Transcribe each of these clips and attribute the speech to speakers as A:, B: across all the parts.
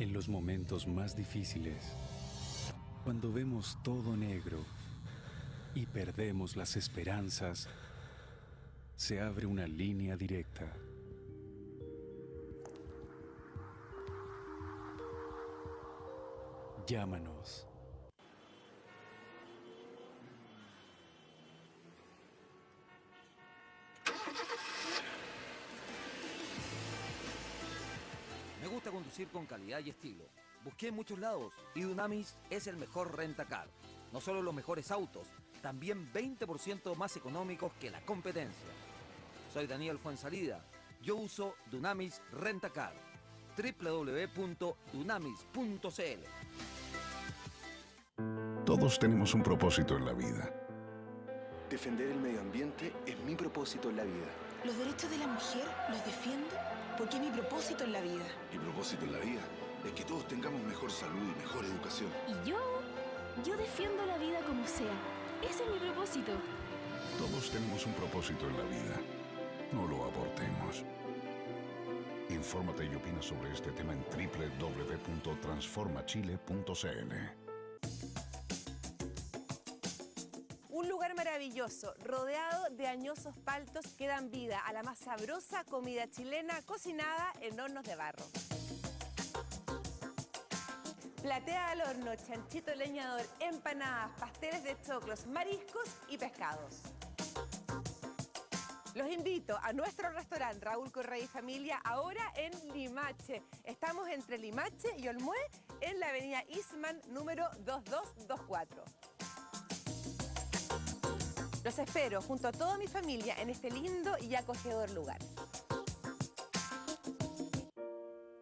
A: En los momentos más difíciles, cuando vemos todo negro y perdemos las esperanzas, se abre una línea directa. Llámanos.
B: Me gusta conducir con calidad y estilo. Busqué en muchos lados y Dunamis es el mejor rentacar. No solo los mejores autos, también 20% más económicos que la competencia. Soy Daniel Fuensalida. Yo uso Dunamis Rentacar. www.dunamis.cl.
C: Todos tenemos un propósito en la vida.
D: Defender el medio ambiente es mi propósito en la vida.
E: Los derechos de la mujer los defiendo porque es mi propósito en la vida.
F: Mi propósito en la vida es que todos tengamos mejor salud y mejor educación.
G: Y yo defiendo la vida como sea. Ese es mi propósito.
C: Todos tenemos un propósito en la vida. No lo abortemos. Infórmate y opina sobre este tema en www.transformachile.cl.
H: Un lugar maravilloso, rodeado de añosos paltos que dan vida a la más sabrosa comida chilena cocinada en hornos de barro. Platea al horno, chanchito leñador, empanadas, pasteles de choclos, mariscos y pescados. Los invito a nuestro restaurante Raúl Correa y Familia, ahora en Limache. Estamos entre Limache y Olmué, en la avenida Eastman, número 2224. Los espero junto a toda mi familia en este lindo y acogedor lugar.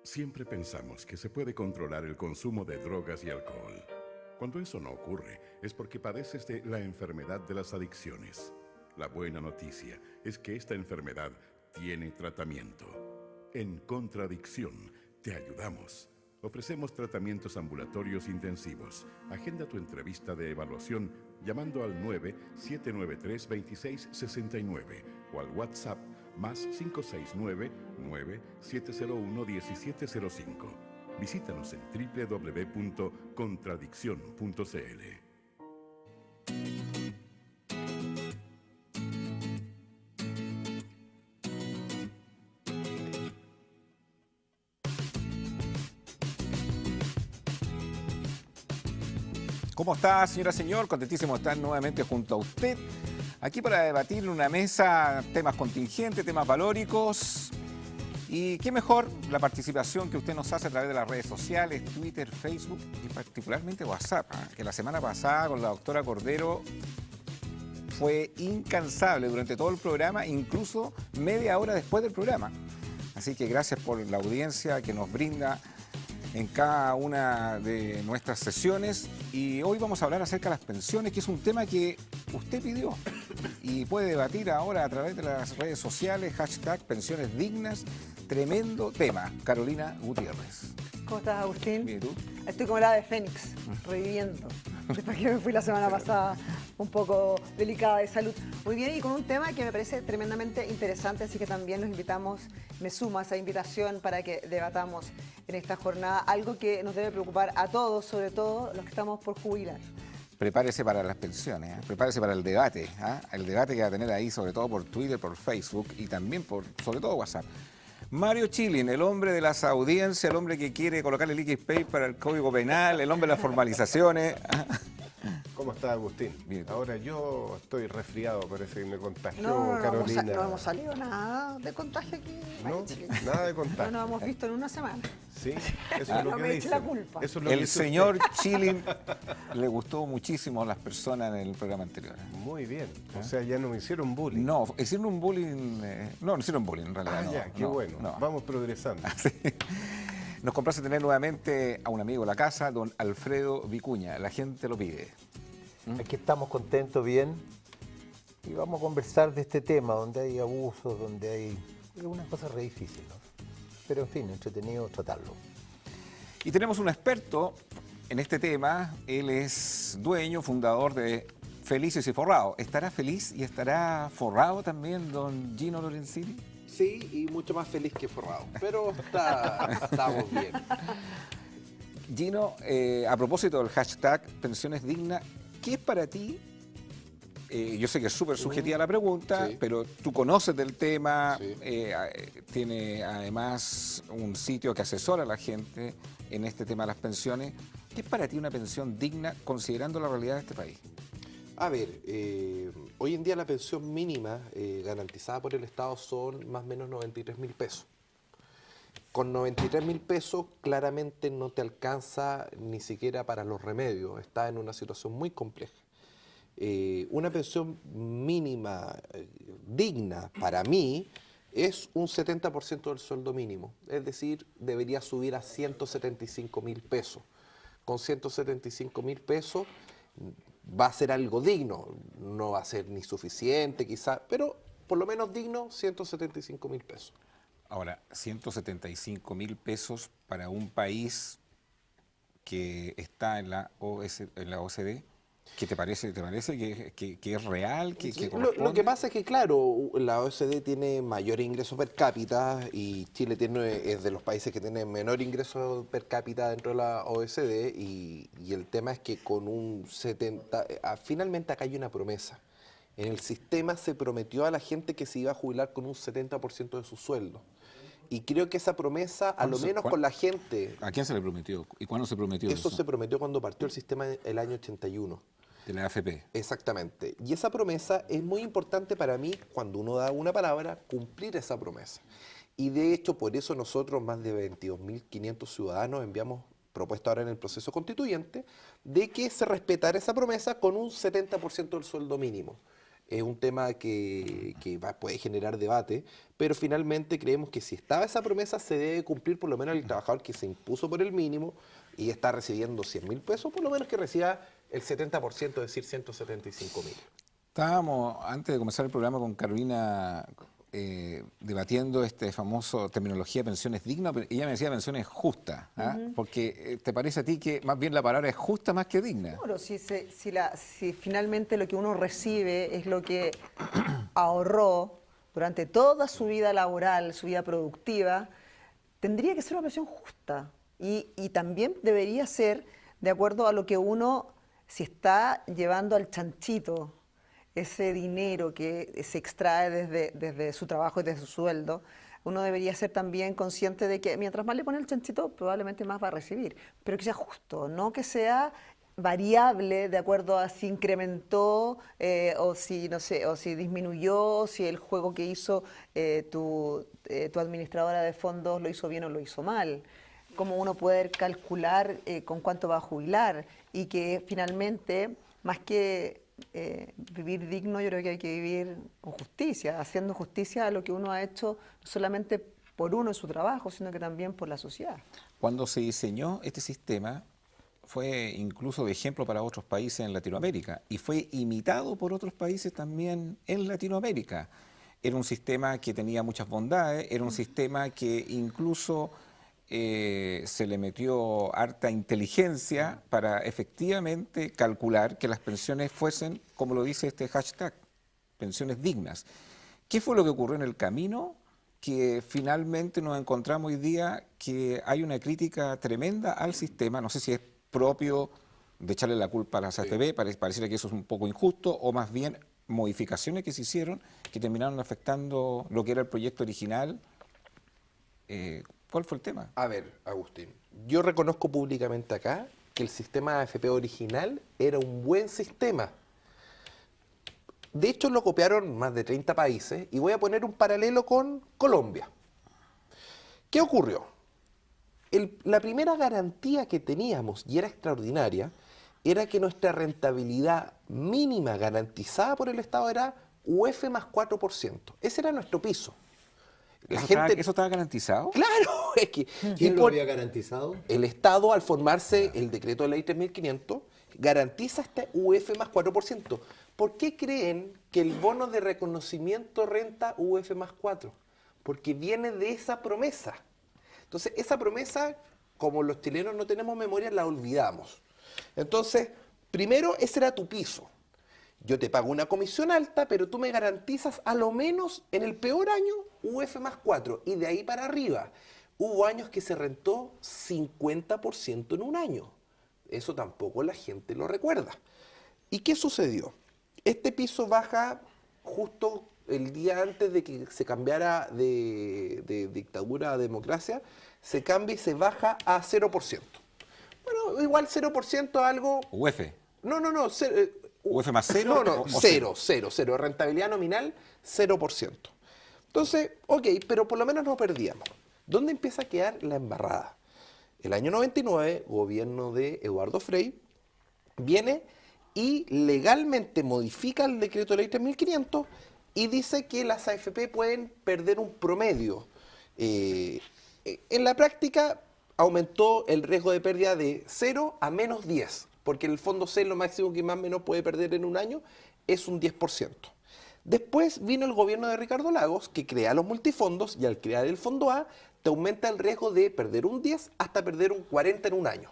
I: Siempre pensamos que se puede controlar el consumo de drogas y alcohol. Cuando eso no ocurre, es porque padeces de la enfermedad de las adicciones. La buena noticia es que esta enfermedad tiene tratamiento. En Contradicción te ayudamos. Ofrecemos tratamientos ambulatorios intensivos. Agenda tu entrevista de evaluación llamando al 9-793-2669 o al WhatsApp más 569-9701-1705. Visítanos en www.contradicción.cl.
J: ¿Cómo está, señora, señor? Contentísimo de estar nuevamente junto a usted, aquí para debatir en una mesa temas contingentes, temas valóricos. Y qué mejor la participación que usted nos hace a través de las redes sociales, Twitter, Facebook y particularmente WhatsApp, que la semana pasada con la doctora Cordero fue incansable durante todo el programa, incluso media hora después del programa. Así que gracias por la audiencia que nos brinda en cada una de nuestras sesiones. Y hoy vamos a hablar acerca de las pensiones, que es un tema que usted pidió y puede debatir ahora a través de las redes sociales, hashtag pensiones dignas, tremendo tema. Carolina Gutiérrez.
K: ¿Cómo estás, Agustín?
J: Bien, ¿y tú?
K: Estoy como la de Fénix, reviviendo. Después que me fui la semana pasada un poco delicada de salud. Muy bien, y con un tema que me parece tremendamente interesante, así que también los invitamos, me sumo a esa invitación para que debatamos en esta jornada algo que nos debe preocupar a todos, sobre todo los que estamos por jubilar.
J: Prepárese para las pensiones, prepárese para el debate, el debate que va a tener ahí, sobre todo por Twitter, por Facebook y también por, sobre todo, WhatsApp. Mario Chilin, el hombre de las audiencias, el hombre que quiere colocar el liquid pay para el Código Penal, el hombre de las formalizaciones.
L: ¿Cómo está, Agustín?
J: Bien.
L: Ahora yo estoy resfriado, parece que me contagió
K: No
L: Carolina.
K: No hemos salido nada de contagio aquí.
L: No, nada de contagio.
K: No nos hemos visto en una semana.
L: Sí, eso es lo
K: No
L: que
K: me eche
L: dice.
K: la culpa.
L: Eso es lo que
J: El
L: dice
J: señor
L: usted.
J: Chilin le gustó muchísimo a las personas en el programa anterior.
L: Muy bien. O sea, ya no me hicieron bullying.
J: No, hicieron un bullying. No hicieron bullying en realidad. No,
L: ya, qué
J: no,
L: bueno.
J: no.
L: Vamos progresando.
J: Sí. Nos complace tener nuevamente a un amigo de la casa, don Alfredo Vicuña. La gente lo pide.
M: Aquí estamos contentos, bien, y vamos a conversar de este tema, donde hay abusos, donde hay algunas cosas re difíciles, ¿no? Pero en fin, entretenido tratarlo.
J: Y tenemos un experto en este tema. Él es dueño, fundador de Felices y Forrados. ¿Estará feliz y estará forrado también don Gino Lorenzini?
N: Sí, y mucho más feliz que forrado, pero estamos bien.
J: Gino, a propósito del hashtag pensiones dignas, ¿qué es para ti? Yo sé que es súper subjetiva la pregunta,
N: Sí.
J: pero tú conoces del tema,
N: Sí.
J: tiene además un sitio que asesora a la gente en este tema de las pensiones. ¿Qué es para ti una pensión digna considerando la realidad de este país?
N: A ver, hoy en día la pensión mínima garantizada por el Estado son más o menos 93.000 pesos. Con 93.000 pesos claramente no te alcanza ni siquiera para los remedios, está en una situación muy compleja. Una pensión mínima digna para mí es un 70% del sueldo mínimo, es decir, debería subir a 175.000 pesos. Con 175.000 pesos va a ser algo digno, no va a ser ni suficiente quizás, pero por lo menos digno, 175.000 pesos.
J: Ahora, 175.000 pesos para un país que está en la OCDE. ¿Qué te parece? ¿Te parece que es real?
N: Sí,
J: Que
N: lo que pasa es que, claro, la OECD tiene mayor ingreso per cápita y Chile es de los países que tiene menor ingreso per cápita dentro de la OECD y el tema es que con un 70... finalmente acá hay una promesa. En el sistema se prometió a la gente que se iba a jubilar con un 70% de su sueldo. Y creo que esa promesa, a lo menos con la gente...
J: ¿A quién se le prometió? ¿Y cuándo se prometió eso?
N: Eso se prometió cuando partió el sistema el año 81.
J: De la AFP.
N: Exactamente. Y esa promesa es muy importante para mí, cuando uno da una palabra, cumplir esa promesa. Y de hecho, por eso nosotros, más de 22.500 ciudadanos, enviamos propuesta ahora en el proceso constituyente, de que se respetara esa promesa con un 70% del sueldo mínimo. Es un tema que puede generar debate, pero finalmente creemos que si estaba esa promesa se debe cumplir por lo menos el trabajador que se impuso por el mínimo y está recibiendo 100.000 pesos, por lo menos que reciba el 70%, es decir, 175.000.
J: Estábamos, antes de comenzar el programa con Carolina, debatiendo este famoso terminología pensiones dignas, pero ella me decía pensiones justas, ¿ah? Porque ¿te parece a ti que más bien la palabra es justa más que digna?
K: Bueno, si finalmente lo que uno recibe es lo que ahorró durante toda su vida laboral, su vida productiva, tendría que ser una pensión justa y también debería ser de acuerdo a lo que uno, si está llevando al chanchito ese dinero que se extrae desde su trabajo y desde su sueldo, uno debería ser también consciente de que mientras más le pone el chanchito, probablemente más va a recibir. Pero que sea justo, no que sea variable de acuerdo a si incrementó o si, no sé, o si disminuyó, si el juego que hizo tu administradora de fondos lo hizo bien o lo hizo mal. Cómo uno puede calcular con cuánto va a jubilar y que finalmente, más que vivir digno, yo creo que hay que vivir con justicia, haciendo justicia a lo que uno ha hecho, no solamente por uno en su trabajo, sino que también por la sociedad.
J: Cuando se diseñó este sistema, fue incluso de ejemplo para otros países en Latinoamérica y fue imitado por otros países también en Latinoamérica. Era un sistema que tenía muchas bondades, era un sistema que incluso se le metió harta inteligencia para efectivamente calcular que las pensiones fuesen, como lo dice este hashtag, pensiones dignas. ¿Qué fue lo que ocurrió en el camino? Que finalmente nos encontramos hoy día que hay una crítica tremenda al sistema, no sé si es propio de echarle la culpa a las AFP, pareciera que eso es un poco injusto, o más bien modificaciones que se hicieron que terminaron afectando lo que era el proyecto original. ¿Cuál fue el tema?
N: A ver, Agustín, yo reconozco públicamente acá que el sistema de AFP original era un buen sistema. De hecho, lo copiaron más de 30 países y voy a poner un paralelo con Colombia. ¿Qué ocurrió? La primera garantía que teníamos, y era extraordinaria, era que nuestra rentabilidad mínima garantizada por el Estado era UF más 4%. Ese era nuestro piso.
J: ¿Eso estaba garantizado?
N: Claro, es que...
M: ¿Quién lo había garantizado?
N: El Estado, al formarse el decreto de ley 3.500, garantiza este UF más 4%. ¿Por qué creen que el bono de reconocimiento renta UF más 4? Porque viene de esa promesa. Entonces, esa promesa, como los chilenos no tenemos memoria, la olvidamos. Entonces, primero, ese era tu piso. Yo te pago una comisión alta, pero tú me garantizas a lo menos en el peor año UF más 4 y de ahí para arriba. hubo años que se rentó 50% en un año. Eso tampoco la gente lo recuerda. ¿Y qué sucedió? Este piso baja justo el día antes de que se cambiara de dictadura a democracia, se cambia y se baja a 0%. Bueno, igual 0% algo...
J: UF.
N: No.
J: UF más 0.
N: No, cero. Rentabilidad nominal, 0%. Entonces, ok, pero por lo menos no perdíamos. ¿Dónde empieza a quedar la embarrada? El año 99, gobierno de Eduardo Frei, viene y legalmente modifica el decreto de ley 3500 y dice que las AFP pueden perder un promedio. En la práctica aumentó el riesgo de pérdida de 0 a menos 10, porque en el fondo C lo máximo que más o menos puede perder en un año es un 10%. Después vino el gobierno de Ricardo Lagos, que crea los multifondos, y al crear el fondo A, te aumenta el riesgo de perder un 10 hasta perder un 40 en un año.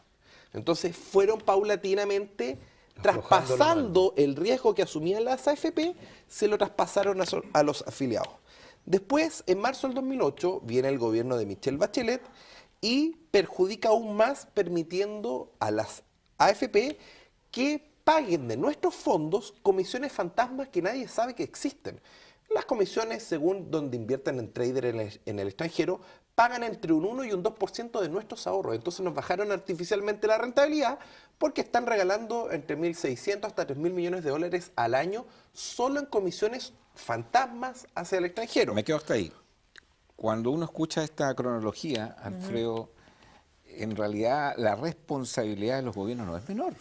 N: Entonces fueron paulatinamente traspasando el riesgo que asumían las AFP, se lo traspasaron a los afiliados. Después, en marzo del 2008, viene el gobierno de Michelle Bachelet y perjudica aún más, permitiendo a las AFP que paguen de nuestros fondos comisiones fantasmas que nadie sabe que existen. Las comisiones, según donde inviertan en trader en el extranjero, pagan entre un 1 y un 2% de nuestros ahorros. Entonces nos bajaron artificialmente la rentabilidad porque están regalando entre 1.600 hasta 3.000 millones de dólares al año solo en comisiones fantasmas hacia el extranjero.
J: Me quedo hasta ahí. Cuando uno escucha esta cronología, Alfredo, en realidad la responsabilidad de los gobiernos no es menor.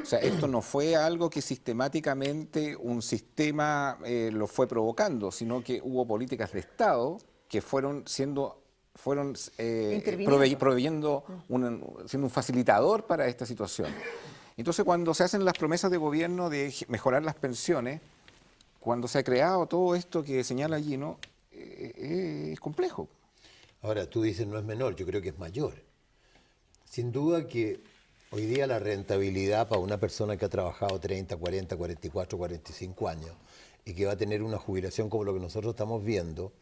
J: O sea, esto no fue algo que sistemáticamente un sistema lo fue provocando, sino que hubo políticas de Estado que fueron siendo proveyendo siendo un facilitador para esta situación. Entonces, cuando se hacen las promesas de gobierno de mejorar las pensiones, cuando se ha creado todo esto que señala Gino, es complejo.
M: Ahora, tú dices no es menor, yo creo que es mayor. Sin duda que hoy día la rentabilidad para una persona que ha trabajado 30, 40, 44, 45 años y que va a tener una jubilación como lo que nosotros estamos viendo,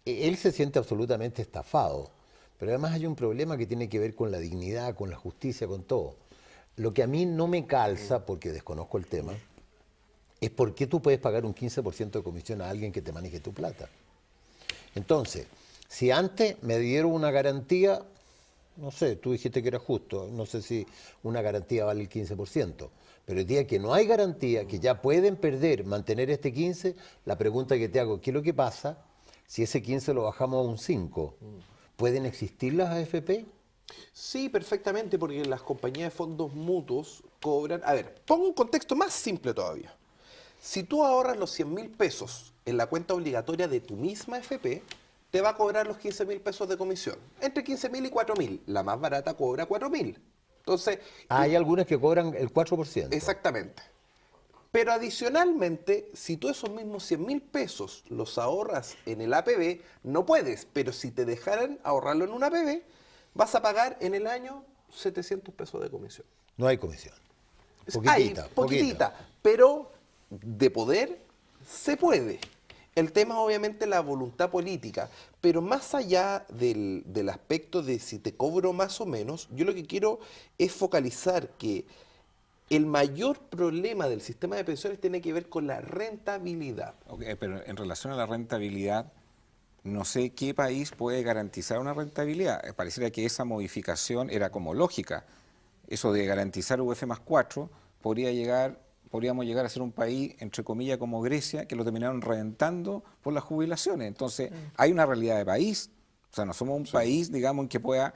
M: él se siente absolutamente estafado. Pero además hay un problema que tiene que ver con la dignidad, con la justicia, con todo. Lo que a mí no me calza, porque desconozco el tema, es por qué tú puedes pagar un 15% de comisión a alguien que te maneje tu plata. Entonces, si antes me dieron una garantía, no sé, tú dijiste que era justo, no sé si una garantía vale el 15%, pero el día que no hay garantía, que ya pueden perder, mantener este 15%, la pregunta que te hago, ¿qué es lo que pasa si ese 15% lo bajamos a un 5%? ¿Pueden existir las AFP?
N: Sí, perfectamente, porque las compañías de fondos mutuos cobran... A ver, pongo un contexto más simple todavía. Si tú ahorras los 100.000 pesos en la cuenta obligatoria de tu misma AFP, te va a cobrar los 15.000 pesos de comisión. Entre 15.000 y 4.000. La más barata cobra 4.000. Entonces...
M: Hay algunas que cobran el 4%.
N: Exactamente. Pero adicionalmente, si tú esos mismos 100.000 pesos los ahorras en el APB, no puedes. Pero si te dejaran ahorrarlo en un APB, vas a pagar en el año 700 pesos de comisión.
M: No hay comisión.
N: Poquitita. Pero de poder se puede. El tema es obviamente la voluntad política, pero más allá del aspecto de si te cobro más o menos, yo lo que quiero es focalizar que el mayor problema del sistema de pensiones tiene que ver con la rentabilidad.
J: Okay, pero en relación a la rentabilidad, no sé qué país puede garantizar una rentabilidad. Pareciera que esa modificación era como lógica. Eso de garantizar UF más 4 podríamos llegar a ser un país, entre comillas, como Grecia, que lo terminaron reventando por las jubilaciones. Entonces, hay una realidad de país. O sea, no somos un país, digamos, en que pueda...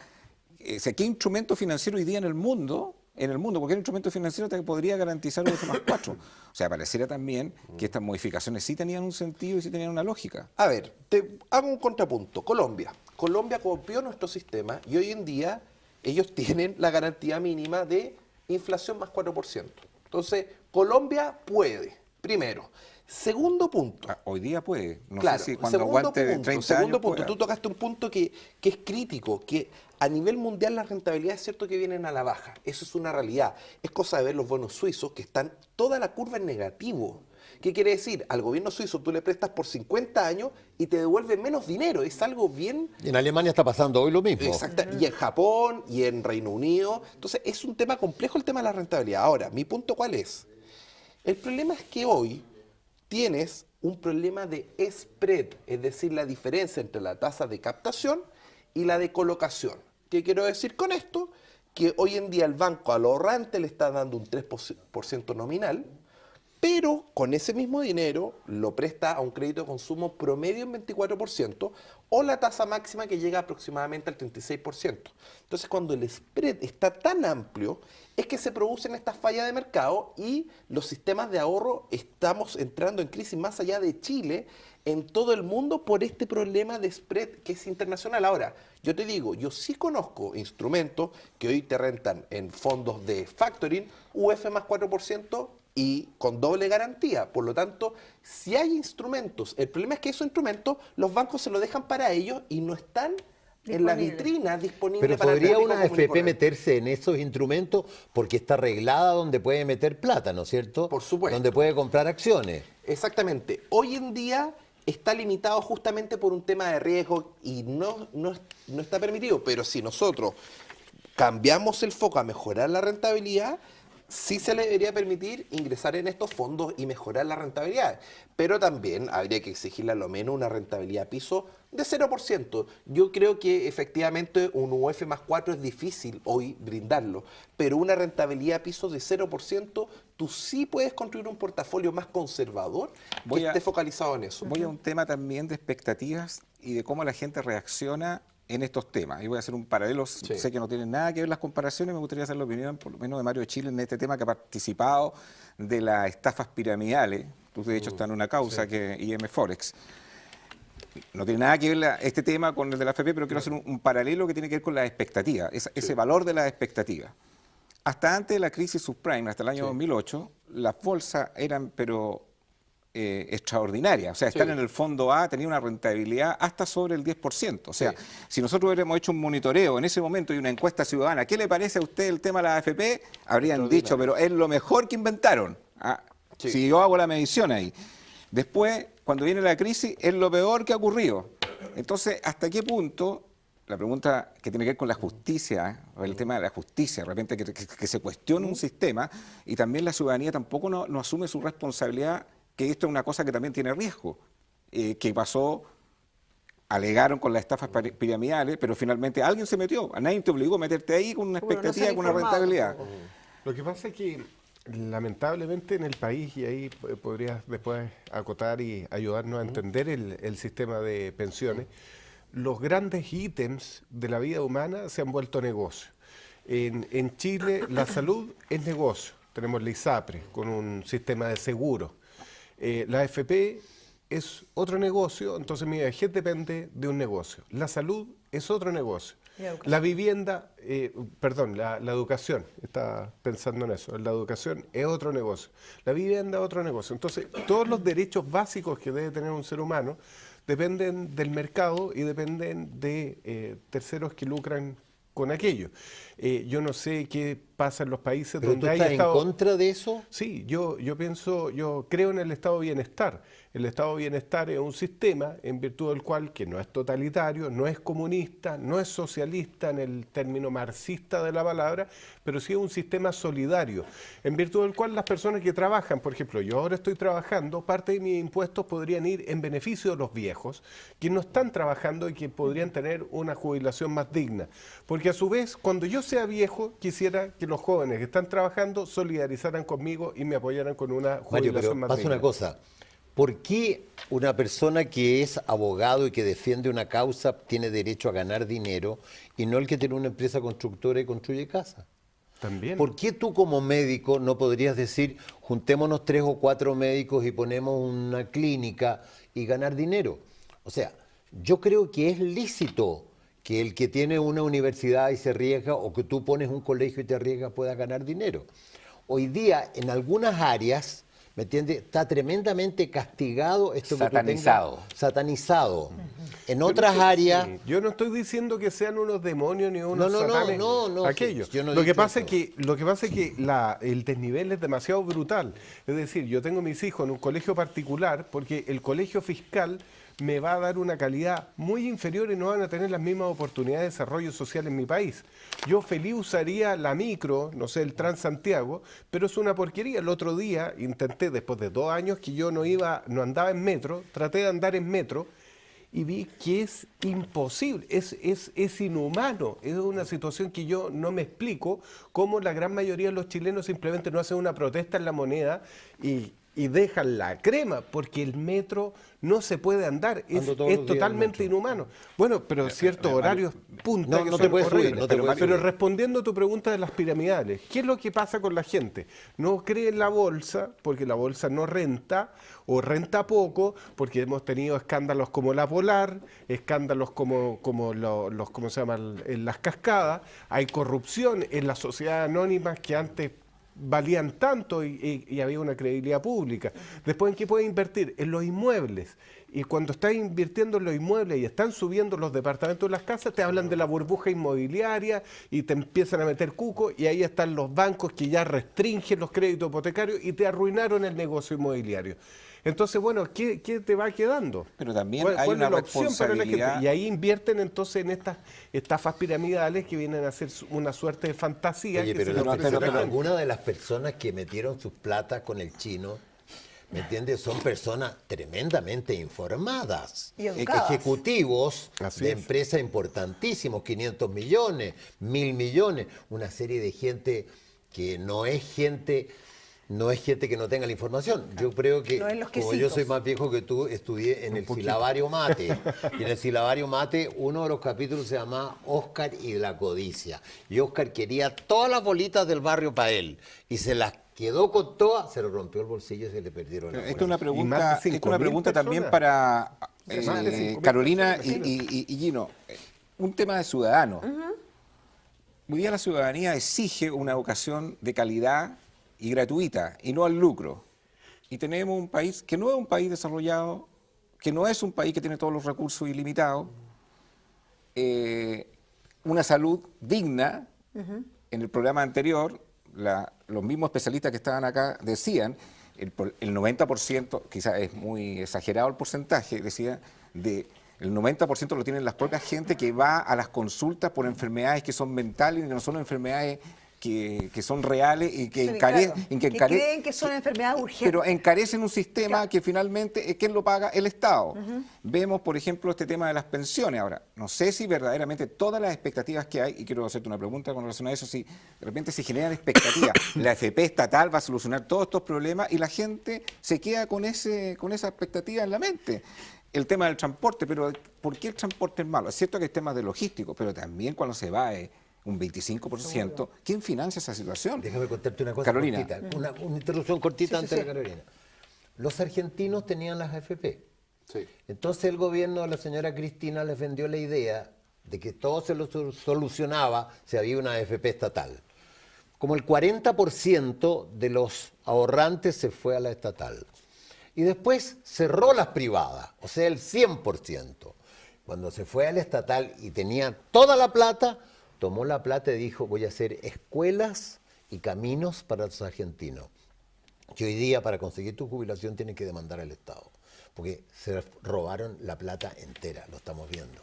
J: ¿Qué instrumento financiero hoy día en el mundo, cualquier instrumento financiero te podría garantizar UF más 4? O sea, pareciera también que estas modificaciones sí tenían un sentido y sí tenían una lógica.
N: A ver, te hago un contrapunto. Colombia copió nuestro sistema y hoy en día ellos tienen la garantía mínima de inflación más 4%. Entonces, Colombia puede, primero. Segundo punto.
J: Hoy día puede. No
N: claro,
J: sé si cuando aguante 30 años.
N: Segundo punto, tú tocaste un punto que es crítico, que a nivel mundial las rentabilidades es cierto que vienen a la baja. Eso es una realidad. Es cosa de ver los bonos suizos que están toda la curva en negativo. ¿Qué quiere decir? Al gobierno suizo tú le prestas por 50 años y te devuelve menos dinero. Es algo bien...
M: En Alemania está pasando hoy lo mismo.
N: Exacto. Y en Japón y en Reino Unido. Entonces es un tema complejo el tema de la rentabilidad. Ahora, mi punto ¿cuál es? El problema es que hoy tienes un problema de spread, es decir, la diferencia entre la tasa de captación y la de colocación. ¿Qué quiero decir con esto? Que hoy en día el banco al ahorrante le está dando un 3% nominal, pero con ese mismo dinero lo presta a un crédito de consumo promedio en 24% o la tasa máxima que llega aproximadamente al 36%. Entonces, cuando el spread está tan amplio, es que se producen estas fallas de mercado y los sistemas de ahorro estamos entrando en crisis más allá de Chile, en todo el mundo por este problema de spread que es internacional. Ahora, yo te digo, yo sí conozco instrumentos que hoy te rentan en fondos de factoring UF más 4% y con doble garantía. Por lo tanto, si hay instrumentos, el problema es que esos instrumentos los bancos se los dejan para ellos y no están en la vitrina disponible
M: pero
N: para el
M: podría
N: público
M: una
N: común y
M: AFP
N: corriente.
M: meterse en esos instrumentos porque está arreglada donde puede meter plata, ¿no es cierto?
N: Por supuesto.
M: Donde puede comprar acciones.
N: Exactamente. Hoy en día está limitado justamente por un tema de riesgo y no está permitido. Pero si nosotros cambiamos el foco a mejorar la rentabilidad, sí se le debería permitir ingresar en estos fondos y mejorar la rentabilidad. Pero también habría que exigirle a lo menos una rentabilidad piso de 0%. Yo creo que efectivamente un UF más 4 es difícil hoy brindarlo, pero una rentabilidad piso de 0%, tú sí puedes construir un portafolio más conservador que esté focalizado en eso.
J: Voy a un tema también de expectativas y de cómo la gente reacciona en estos temas. Y voy a hacer un paralelo, sé que no tienen nada que ver las comparaciones, me gustaría hacer la opinión por lo menos de Mario de Chile en este tema que ha participado de las estafas piramidales. Tú de hecho estás en una causa que IM Forex. No tiene nada que ver este tema con el de la AFP, pero quiero hacer un paralelo que tiene que ver con la expectativa, ese valor de la expectativa. Hasta antes de la crisis subprime, hasta el año 2008, las bolsas eran extraordinarias. O sea, estar en el fondo A tenía una rentabilidad hasta sobre el 10%. O sea, si nosotros hubiéramos hecho un monitoreo en ese momento y una encuesta ciudadana, ¿qué le parece a usted el tema de la AFP? Habrían dicho, pero es lo mejor que inventaron. Si yo hago la medición ahí. Después, cuando viene la crisis, es lo peor que ha ocurrido. Entonces, ¿hasta qué punto? La pregunta que tiene que ver con la justicia, o el tema de la justicia, de repente que se cuestione un sistema y también la ciudadanía tampoco no asume su responsabilidad, que esto es una cosa que también tiene riesgo, que pasó, alegaron con las estafas piramidales, pero finalmente alguien se metió, a nadie te obligó a meterte ahí con una expectativa, con una rentabilidad.
L: Lo que pasa es que lamentablemente en el país, y ahí podrías después acotar y ayudarnos a entender el sistema de pensiones, los grandes ítems de la vida humana se han vuelto negocio. En Chile la salud es negocio, tenemos la ISAPRE con un sistema de seguro. La AFP es otro negocio, entonces mi vejez depende de un negocio. La salud es otro negocio. La vivienda, la educación, estaba pensando en eso, la educación es otro negocio. La vivienda es otro negocio. Entonces, todos los derechos básicos que debe tener un ser humano dependen del mercado y dependen de terceros que lucran con aquello. Yo no sé qué pasa en los países
M: ¿Pero
L: donde
M: tú
L: hay
M: estás en contra de eso?
L: Sí, yo creo en el estado de bienestar. El estado de bienestar es un sistema en virtud del cual, que no es totalitario, no es comunista, no es socialista en el término marxista de la palabra, pero sí es un sistema solidario, en virtud del cual las personas que trabajan, por ejemplo, yo ahora estoy trabajando, parte de mis impuestos podrían ir en beneficio de los viejos, que no están trabajando y que podrían tener una jubilación más digna. Porque a su vez, cuando yo sea viejo, quisiera que los jóvenes que están trabajando solidarizaran conmigo y me apoyaran con una jubilación más digna.
M: Pasa una cosa. ¿Por qué una persona que es abogado y que defiende una causa tiene derecho a ganar dinero y no el que tiene una empresa constructora y construye casas?
L: También.
M: ¿Por qué tú como médico no podrías decir, juntémonos 3 o 4 médicos y ponemos una clínica y ganar dinero? O sea, yo creo que es lícito que el que tiene una universidad y se arriesga, o que tú pones un colegio y te arriesgas, pueda ganar dinero. Hoy día, en algunas áreas, ¿Me entiendes? Está tremendamente castigado esto
J: Satanizado.
M: Que tú tengas, satanizado. En otras áreas...
L: Sí. Yo no estoy diciendo que sean unos demonios ni unos satanes.
M: No,
L: aquellos.
M: sí,
L: lo que pasa es que el desnivel es demasiado brutal. Es decir, yo tengo mis hijos en un colegio particular porque el colegio fiscal me va a dar una calidad muy inferior y no van a tener las mismas oportunidades de desarrollo social en mi país. Yo feliz usaría la micro, no sé, el Transantiago, pero es una porquería. El otro día intenté, después de 2 años que yo no andaba en metro, traté de andar en metro y vi que es imposible, es inhumano, es una situación que yo no me explico cómo la gran mayoría de los chilenos simplemente no hacen una protesta en La Moneda y dejan la crema, porque el metro no se puede andar, es totalmente inhumano. Bueno, pero ciertos horarios punta que son horribles. Pero respondiendo a tu pregunta de las piramidales, ¿qué es lo que pasa con la gente? No cree en la bolsa, porque la bolsa no renta, o renta poco, porque hemos tenido escándalos como la Polar, escándalos como los ¿cómo se llama? En las cascadas, hay corrupción en las sociedades anónimas que antes valían tanto y había una credibilidad pública. Después, ¿en qué puedes invertir? En los inmuebles. Y cuando estás invirtiendo en los inmuebles y están subiendo los departamentos de las casas, te hablan de la burbuja inmobiliaria y te empiezan a meter cuco, y ahí están los bancos que ya restringen los créditos hipotecarios y te arruinaron el negocio inmobiliario. Entonces, bueno, ¿qué te va quedando?
J: Pero también hay una responsabilidad.
L: Y ahí invierten entonces en estas estafas piramidales que vienen a ser una suerte de fantasía.
M: Oye, pero algunas de las personas que metieron sus platas con el chino, ¿me entiendes? Son personas tremendamente informadas.
K: Y educadas.
M: Ejecutivos de empresas importantísimos, 500 millones, 1.000 millones, una serie de gente que no es gente que no tenga la información. Yo creo que, como yo soy más viejo que tú, estudié en el Silabario Mate. Y en el Silabario Mate, uno de los capítulos se llama Oscar y la codicia. Y Oscar quería todas las bolitas del barrio para él. Y se las quedó con todas, se lo rompió el bolsillo y se le perdieron las
J: Esta es una pregunta también para Carolina y Gino. Un tema de ciudadanos. Hoy día la ciudadanía exige una educación de calidad y gratuita, y no al lucro. Y tenemos un país que no es un país desarrollado, que no es un país que tiene todos los recursos ilimitados, una salud digna. En el programa anterior, los mismos especialistas que estaban acá decían, el 90%, quizás es muy exagerado el porcentaje, decía, el 90% lo tienen las propias gente que va a las consultas por enfermedades que son mentales y que no son enfermedades que son reales y que encarecen.
K: Que creen que son enfermedades urgentes.
J: Pero encarecen un sistema que finalmente, ¿quién lo paga? El Estado. Vemos, por ejemplo, este tema de las pensiones. Ahora, no sé si verdaderamente todas las expectativas que hay, y quiero hacerte una pregunta con relación a eso, si de repente se generan expectativas, la AFP estatal va a solucionar todos estos problemas y la gente se queda con esa expectativa en la mente. El tema del transporte, pero ¿por qué el transporte es malo? Es cierto que hay temas de logístico, pero también cuando se va un 25%, ¿quién financia esa situación?
M: Déjame contarte una cosa
J: Carolina.
M: cortita, una interrupción cortita antes de Carolina. Los argentinos tenían las AFP. Entonces el gobierno de la señora Cristina les vendió la idea de que todo se lo solucionaba si había una AFP estatal. Como el 40% de los ahorrantes se fue a la estatal. Y después cerró las privadas, o sea, el 100%. Cuando se fue a la estatal y tenía toda la plata, tomó la plata y dijo, voy a hacer escuelas y caminos para los argentinos. Y hoy día, para conseguir tu jubilación, tienes que demandar al Estado, porque se robaron la plata entera, lo estamos viendo.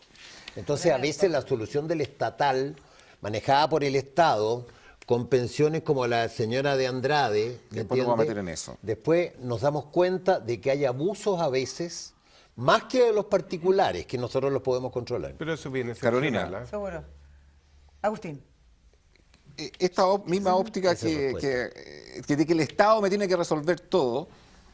M: Entonces, a veces la solución del estatal, manejada por el Estado, con pensiones como la señora de Andrade,
J: después nos vamos a meter en eso.
M: Después nos damos cuenta de que hay abusos a veces, más que de los particulares, que nosotros los podemos controlar.
L: Pero eso viene
J: Carolina.
K: Seguro. Agustín.
J: Esta misma óptica de que el Estado me tiene que resolver todo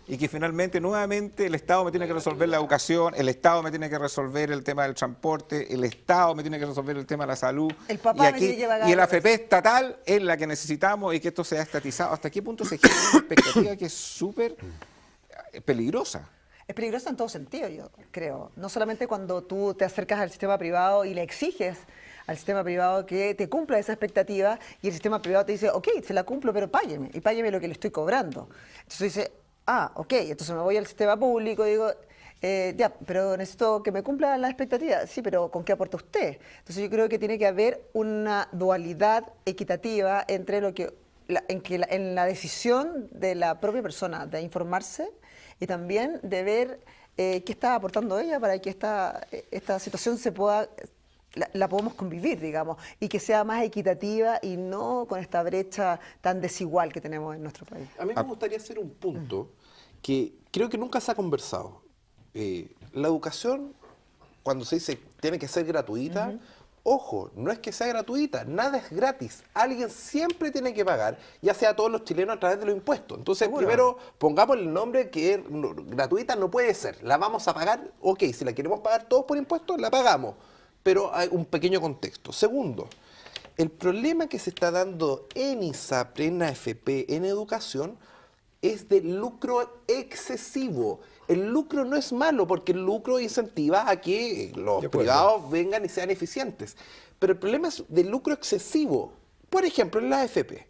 J: y que finalmente, nuevamente, el Estado me tiene que resolver la educación, el Estado me tiene que resolver el tema del transporte, el Estado me tiene que resolver el tema de la salud.
K: El papá me tiene que pagar.
J: Y el AFP estatal es la que necesitamos y que esto sea estatizado. ¿Hasta qué punto se genera una expectativa que es súper peligrosa?
K: Es peligroso en todo sentido, yo creo. No solamente cuando tú te acercas al sistema privado y le exiges al sistema privado que te cumpla esa expectativa y el sistema privado te dice, ok, se la cumplo, pero págueme, y págueme lo que le estoy cobrando. Entonces dice, ok, entonces me voy al sistema público y digo, ya, pero necesito que me cumpla las expectativas. Sí, pero ¿con qué aporta usted? Entonces yo creo que tiene que haber una dualidad equitativa entre lo que en la decisión de la propia persona de informarse y también de ver qué está aportando ella para que esta situación se pueda, la podamos convivir, digamos, y que sea más equitativa y no con esta brecha tan desigual que tenemos en nuestro país.
N: A mí me gustaría hacer un punto que creo que nunca se ha conversado. La educación, cuando se dice tiene que ser gratuita, ojo, no es que sea gratuita, nada es gratis. Alguien siempre tiene que pagar, ya sea todos los chilenos a través de los impuestos. Entonces, primero, pongamos el nombre que gratuita no puede ser. La vamos a pagar, ok, si la queremos pagar todos por impuestos, la pagamos. Pero hay un pequeño contexto. Segundo, el problema que se está dando en ISAPRE, en AFP, en educación, es de lucro excesivo. El lucro no es malo porque el lucro incentiva a que los privados vengan y sean eficientes. Pero el problema es del lucro excesivo. Por ejemplo, en la AFP,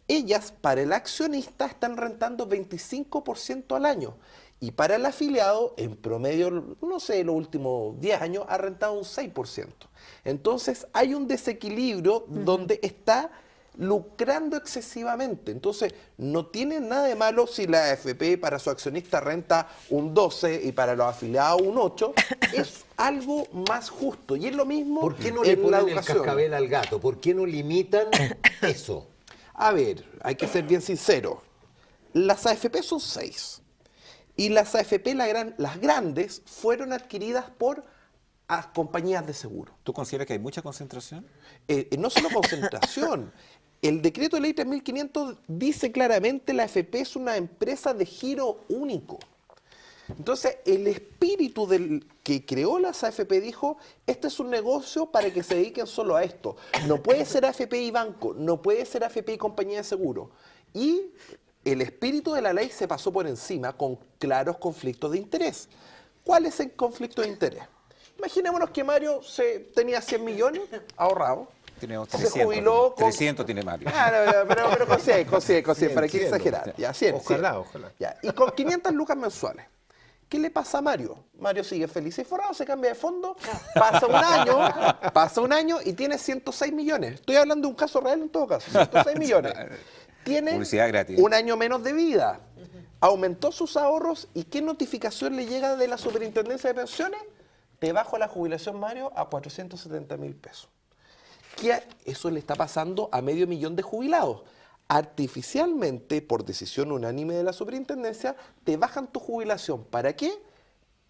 N: ellas para el accionista están rentando 25% al año. Y para el afiliado, en promedio, no sé, los últimos 10 años, ha rentado un 6%. Entonces, hay un desequilibrio donde está lucrando excesivamente. Entonces, no tiene nada de malo si la AFP para su accionista renta un 12 y para los afiliados un 8. Es algo más justo. Y es lo mismo.
M: ¿Por qué no le ponen el cascabel al gato? ¿Por qué no limitan eso?
N: A ver, hay que ser bien sincero. Las AFP son 6. Y las AFP, las grandes, fueron adquiridas por compañías de seguro.
J: ¿Tú consideras que hay mucha concentración?
N: No solo concentración. El decreto de ley 3500 dice claramente la AFP es una empresa de giro único. Entonces, el espíritu del que creó las AFP dijo, este es un negocio para que se dediquen solo a esto. No puede ser AFP y banco, no puede ser AFP y compañía de seguro. Y el espíritu de la ley se pasó por encima con claros conflictos de interés. ¿Cuál es el conflicto de interés? Imaginémonos que Mario tenía 100 millones ahorrados.
J: Tiene
N: 300, se jubiló con...
J: 300 tiene Mario.
N: Claro, pero con 100, ¿para qué exagerar? Ya, 100,
L: ojalá.
N: Ya, y con 500 lucas mensuales. ¿Qué le pasa a Mario? Mario sigue feliz y forrado, se cambia de fondo, pasa un año y tiene 106 millones. Estoy hablando de un caso real en todo caso, 106 millones. Tiene un año menos de vida. Aumentó sus ahorros y ¿qué notificación le llega de la Superintendencia de Pensiones? Te bajo la jubilación, Mario, a 470.000 pesos. Que eso le está pasando a 500.000 de jubilados. Artificialmente, por decisión unánime de la superintendencia, te bajan tu jubilación. ¿Para qué?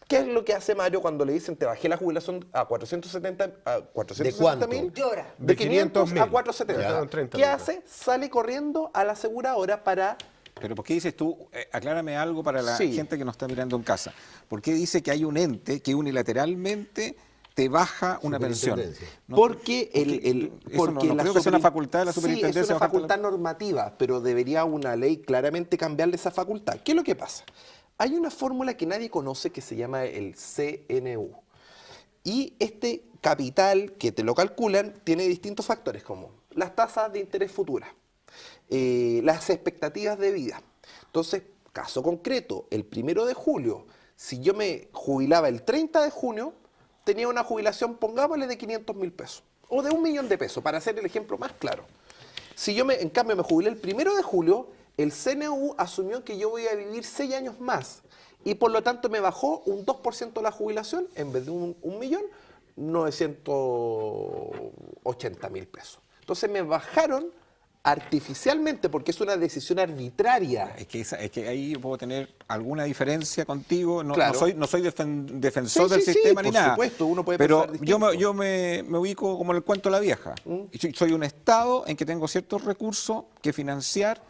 N: ¿Qué es lo que hace Mario cuando le dicen te bajé la jubilación a 470.000?
M: ¿De cuánto?
N: De 500 a 470. ¿Qué hace? Sale corriendo a la aseguradora para...
J: Pero ¿por qué dices tú, aclárame algo para la gente que nos está mirando en casa, ¿por qué dice que hay un ente que unilateralmente te baja una pensión?
N: No, porque
J: no creo que sea una facultad de la superintendencia.
N: Sí, es una facultad normativa, pero debería una ley claramente cambiarle esa facultad. ¿Qué es lo que pasa? Hay una fórmula que nadie conoce que se llama el CNU. Y este capital que te lo calculan tiene distintos factores como las tasas de interés futuras, las expectativas de vida. Entonces, caso concreto, el 1 de julio, si yo me jubilaba el 30 de junio, tenía una jubilación, pongámosle, de 500.000 pesos. O de 1 millón de pesos, para hacer el ejemplo más claro. Si yo, en cambio, me jubilé el 1 de julio, el CNU asumió que yo voy a vivir 6 años más. Y por lo tanto me bajó un 2% de la jubilación, en vez de 1.980.000 pesos. Entonces me bajaron artificialmente, porque es una decisión arbitraria.
J: Es que ahí puedo tener alguna diferencia contigo. No,
N: claro.
J: no soy defensor del sistema ni nada.
N: Por supuesto, uno puede
J: pero
N: pensar
J: yo me ubico como en el cuento de la vieja. Soy un Estado en que tengo ciertos recursos que financiar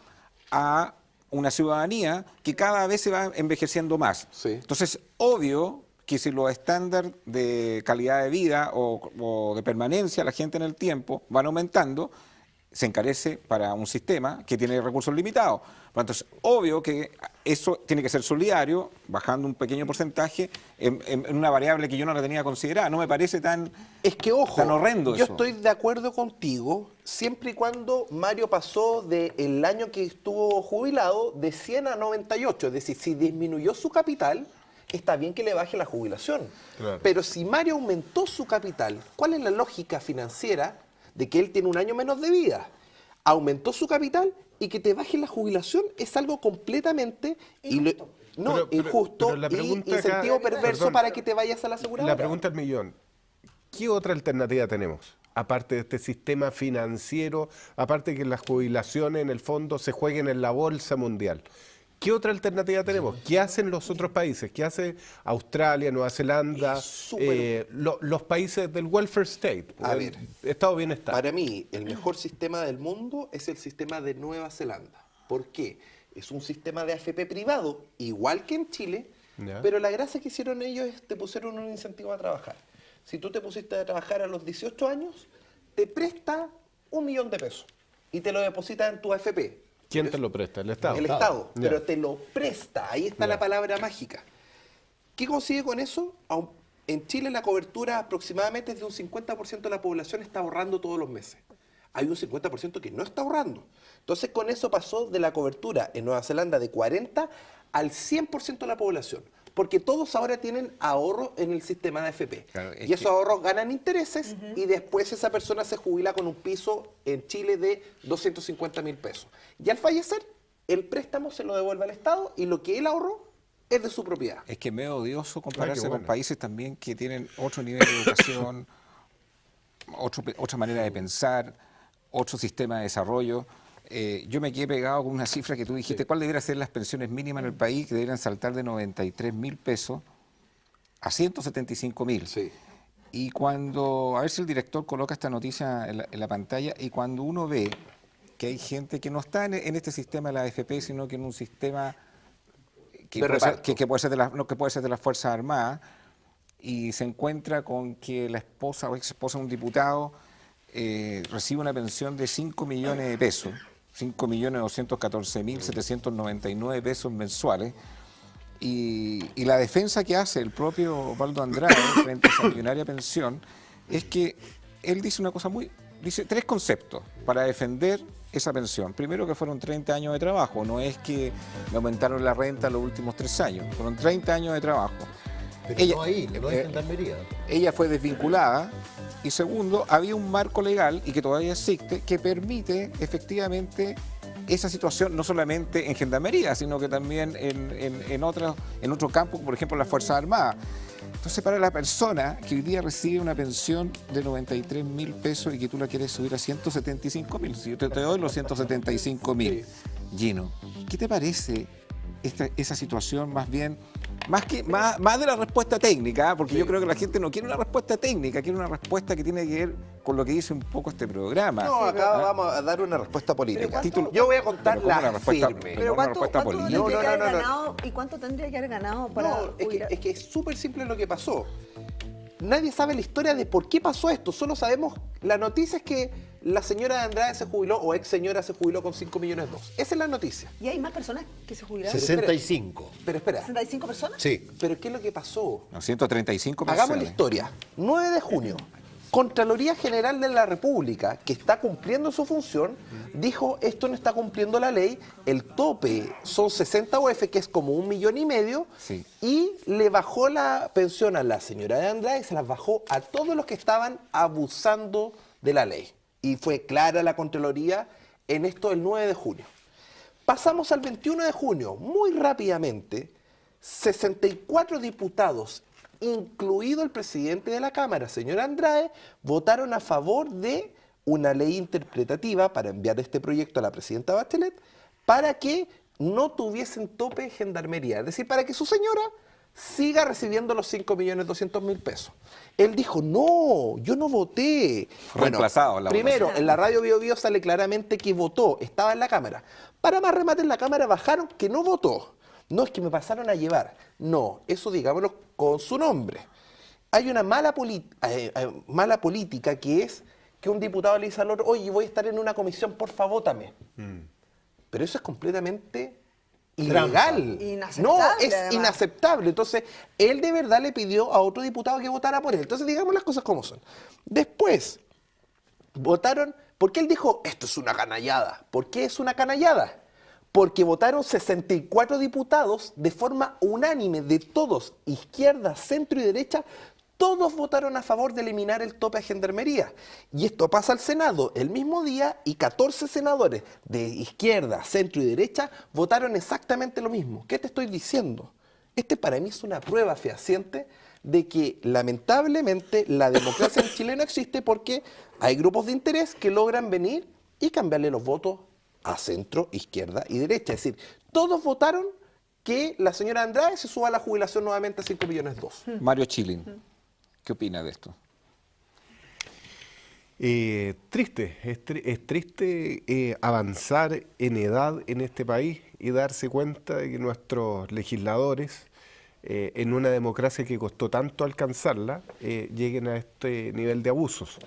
J: a una ciudadanía que cada vez se va envejeciendo más. Entonces, obvio que si los estándares de calidad de vida o de permanencia de la gente en el tiempo van aumentando, se encarece para un sistema que tiene recursos limitados. Por lo tanto, es obvio que eso tiene que ser solidario, bajando un pequeño porcentaje en una variable que yo no la tenía considerada. No me parece tan,
N: es que, ojo,
J: tan horrendo
N: yo
J: eso.
N: estoy de acuerdo contigo siempre y cuando Mario pasó del año que estuvo jubilado de 100 a 98. Es decir, si disminuyó su capital, está bien que le baje la jubilación.
L: Claro.
N: Pero si Mario aumentó su capital, ¿cuál es la lógica financiera de que él tiene un año menos de vida? Aumentó su capital y que te baje la jubilación es algo completamente injusto
L: pero la
N: y
L: pregunta
N: incentivo
L: acá,
N: perverso
L: perdón,
N: para que te vayas a la aseguradora.
L: La pregunta del millón, ¿qué otra alternativa tenemos? Aparte de este sistema financiero, aparte de que las jubilaciones en el fondo se jueguen en la bolsa mundial. ¿Qué otra alternativa tenemos? ¿Qué hacen los otros países? ¿Qué hace Australia, Nueva Zelanda, los países del welfare state?
N: A ver,
L: Estado de bienestar.
N: Para mí, el mejor sistema del mundo es el sistema de Nueva Zelanda. ¿Por qué? Es un sistema de AFP privado, igual que en Chile, pero la gracia que hicieron ellos es que te pusieron un incentivo a trabajar. Si tú te pusiste a trabajar a los 18 años, te presta 1 millón de pesos y te lo deposita en tu AFP.
L: ¿Quién te lo presta? ¿El Estado?
N: El Estado, pero te lo presta. Ahí está la palabra mágica. ¿Qué consigue con eso? En Chile la cobertura aproximadamente es de un 50% de la población está ahorrando todos los meses. Hay un 50% que no está ahorrando. Entonces con eso pasó de la cobertura en Nueva Zelanda de 40 al 100% de la población. Porque todos ahora tienen ahorro en el sistema de AFP. Claro, y esos ahorros ganan intereses y después esa persona se jubila con un piso en Chile de 250.000 pesos. Y al fallecer, el préstamo se lo devuelve al Estado y lo que él ahorró es de su propiedad.
J: Es que es medio odioso compararse con países también que tienen otro nivel de educación, otra manera de pensar, otro sistema de desarrollo. Yo me quedé pegado con una cifra que tú dijiste, ¿cuál deberían ser las pensiones mínimas en el país? Que deberían saltar de 93.000 pesos a 175.000.
N: Sí.
J: Y cuando, a ver si el director coloca esta noticia en la pantalla, y cuando uno ve que hay gente que no está en este sistema de la AFP, sino que en un sistema que puede ser de las Fuerzas Armadas, y se encuentra con que la esposa o ex esposa de un diputado recibe una pensión de 5 millones de pesos, 5.214.799 pesos mensuales, y la defensa que hace el propio Osvaldo Andrade frente a esa millonaria pensión es que él dice una cosa dice 3 conceptos para defender esa pensión. Primero, que fueron 30 años de trabajo, no es que me aumentaron la renta los últimos 3 años, fueron 30 años de trabajo.
M: Pero ella, no en Gendarmería.
J: Ella fue desvinculada. Y segundo, había un marco legal, y que todavía existe, que permite efectivamente esa situación, no solamente en Gendarmería, sino que también en otro campo, por ejemplo, las Fuerzas Armadas. Entonces, para la persona que hoy día recibe una pensión de 93.000 pesos y que tú la quieres subir a 175.000, si yo te doy los 175.000, Gino, ¿qué te parece esa situación más bien? Más de la respuesta técnica, porque yo creo que la gente no quiere una respuesta técnica, quiere una respuesta que tiene que ver con lo que dice un poco este programa.
N: No, acá vamos a dar una respuesta política. Yo voy a contar la firme.
K: Pero ¿cuánto tendría que haber ganado y cuánto tendría que haber ganado para jubilar?
N: Es que es súper simple lo que pasó. Nadie sabe la historia de por qué pasó esto, solo sabemos, la noticia es que la señora de Andrade se jubiló, o ex señora se jubiló con 5 millones de pesos. Esa es la noticia.
K: ¿Y hay más personas que se jubilaron?
M: 65.
N: Pero espera.
K: ¿65 personas?
M: Sí.
N: ¿Pero qué es lo que pasó?
J: No, 135 personas.
N: Hagamos la historia. 9 de junio. Contraloría General de la República, que está cumpliendo su función, dijo, esto no está cumpliendo la ley, el tope son 60 UF, que es como 1,5 millones,
J: sí,
N: y le bajó la pensión a la señora de Andrade y se las bajó a todos los que estaban abusando de la ley. Y fue clara la Contraloría en esto el 9 de junio. Pasamos al 21 de junio, muy rápidamente, 64 diputados, incluido el presidente de la Cámara, señor Andrade, votaron a favor de una ley interpretativa para enviar este proyecto a la presidenta Bachelet para que no tuviesen tope de Gendarmería, es decir, para que su señora siga recibiendo los 5.200.000 pesos. Él dijo, no, yo no voté.
J: Reemplazado la
N: primero,
J: votación.
N: en la radio Bio Bio sale claramente que votó, estaba en la Cámara. Para más remate, en la Cámara bajaron que no votó. No, es que me pasaron a llevar. No, eso digámoslo con su nombre. Hay una mala política que es que un diputado le dice al otro, oye, voy a estar en una comisión, porfa, vótame. Pero eso es completamente ilegal. No, es
K: además.
N: inaceptable. Entonces, él de verdad le pidió a otro diputado que votara por él. Entonces, digamos las cosas como son. Después, votaron, porque él dijo, esto es una canallada. ¿Por qué es una canallada? Porque votaron 64 diputados de forma unánime, de todos, izquierda, centro y derecha, todos votaron a favor de eliminar el tope a gendarmería. Y esto pasa al Senado el mismo día y 14 senadores de izquierda, centro y derecha votaron exactamente lo mismo. ¿Qué te estoy diciendo? Este para mí es una prueba fehaciente de que lamentablemente la democracia en Chile no existe porque hay grupos de interés que logran venir y cambiarle los votos a centro, izquierda y derecha. Es decir, todos votaron que la señora Andrade se suba a la jubilación nuevamente a 5,2 millones.
J: Mario Chilin, ¿qué opina de esto?
L: Triste, es triste avanzar en edad en este país y darse cuenta de que nuestros legisladores, en una democracia que costó tanto alcanzarla, lleguen a este nivel de abusos.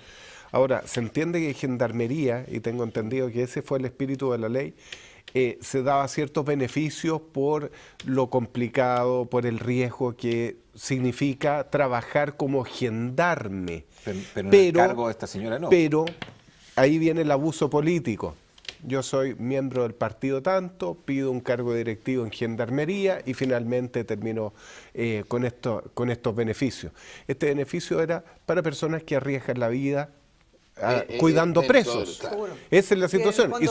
L: Ahora, se entiende que Gendarmería, y tengo entendido que ese fue el espíritu de la ley, se daba ciertos beneficios por lo complicado, por el riesgo que significa trabajar como gendarme.
J: Pero en el cargo de esta señora no.
L: Pero ahí viene el abuso político. Yo soy miembro del partido tanto, pido un cargo directivo en Gendarmería y finalmente termino con estos beneficios. Este beneficio era para personas que arriesgan la vida cuidando presos.
M: Claro.
L: Esa es la situación. Y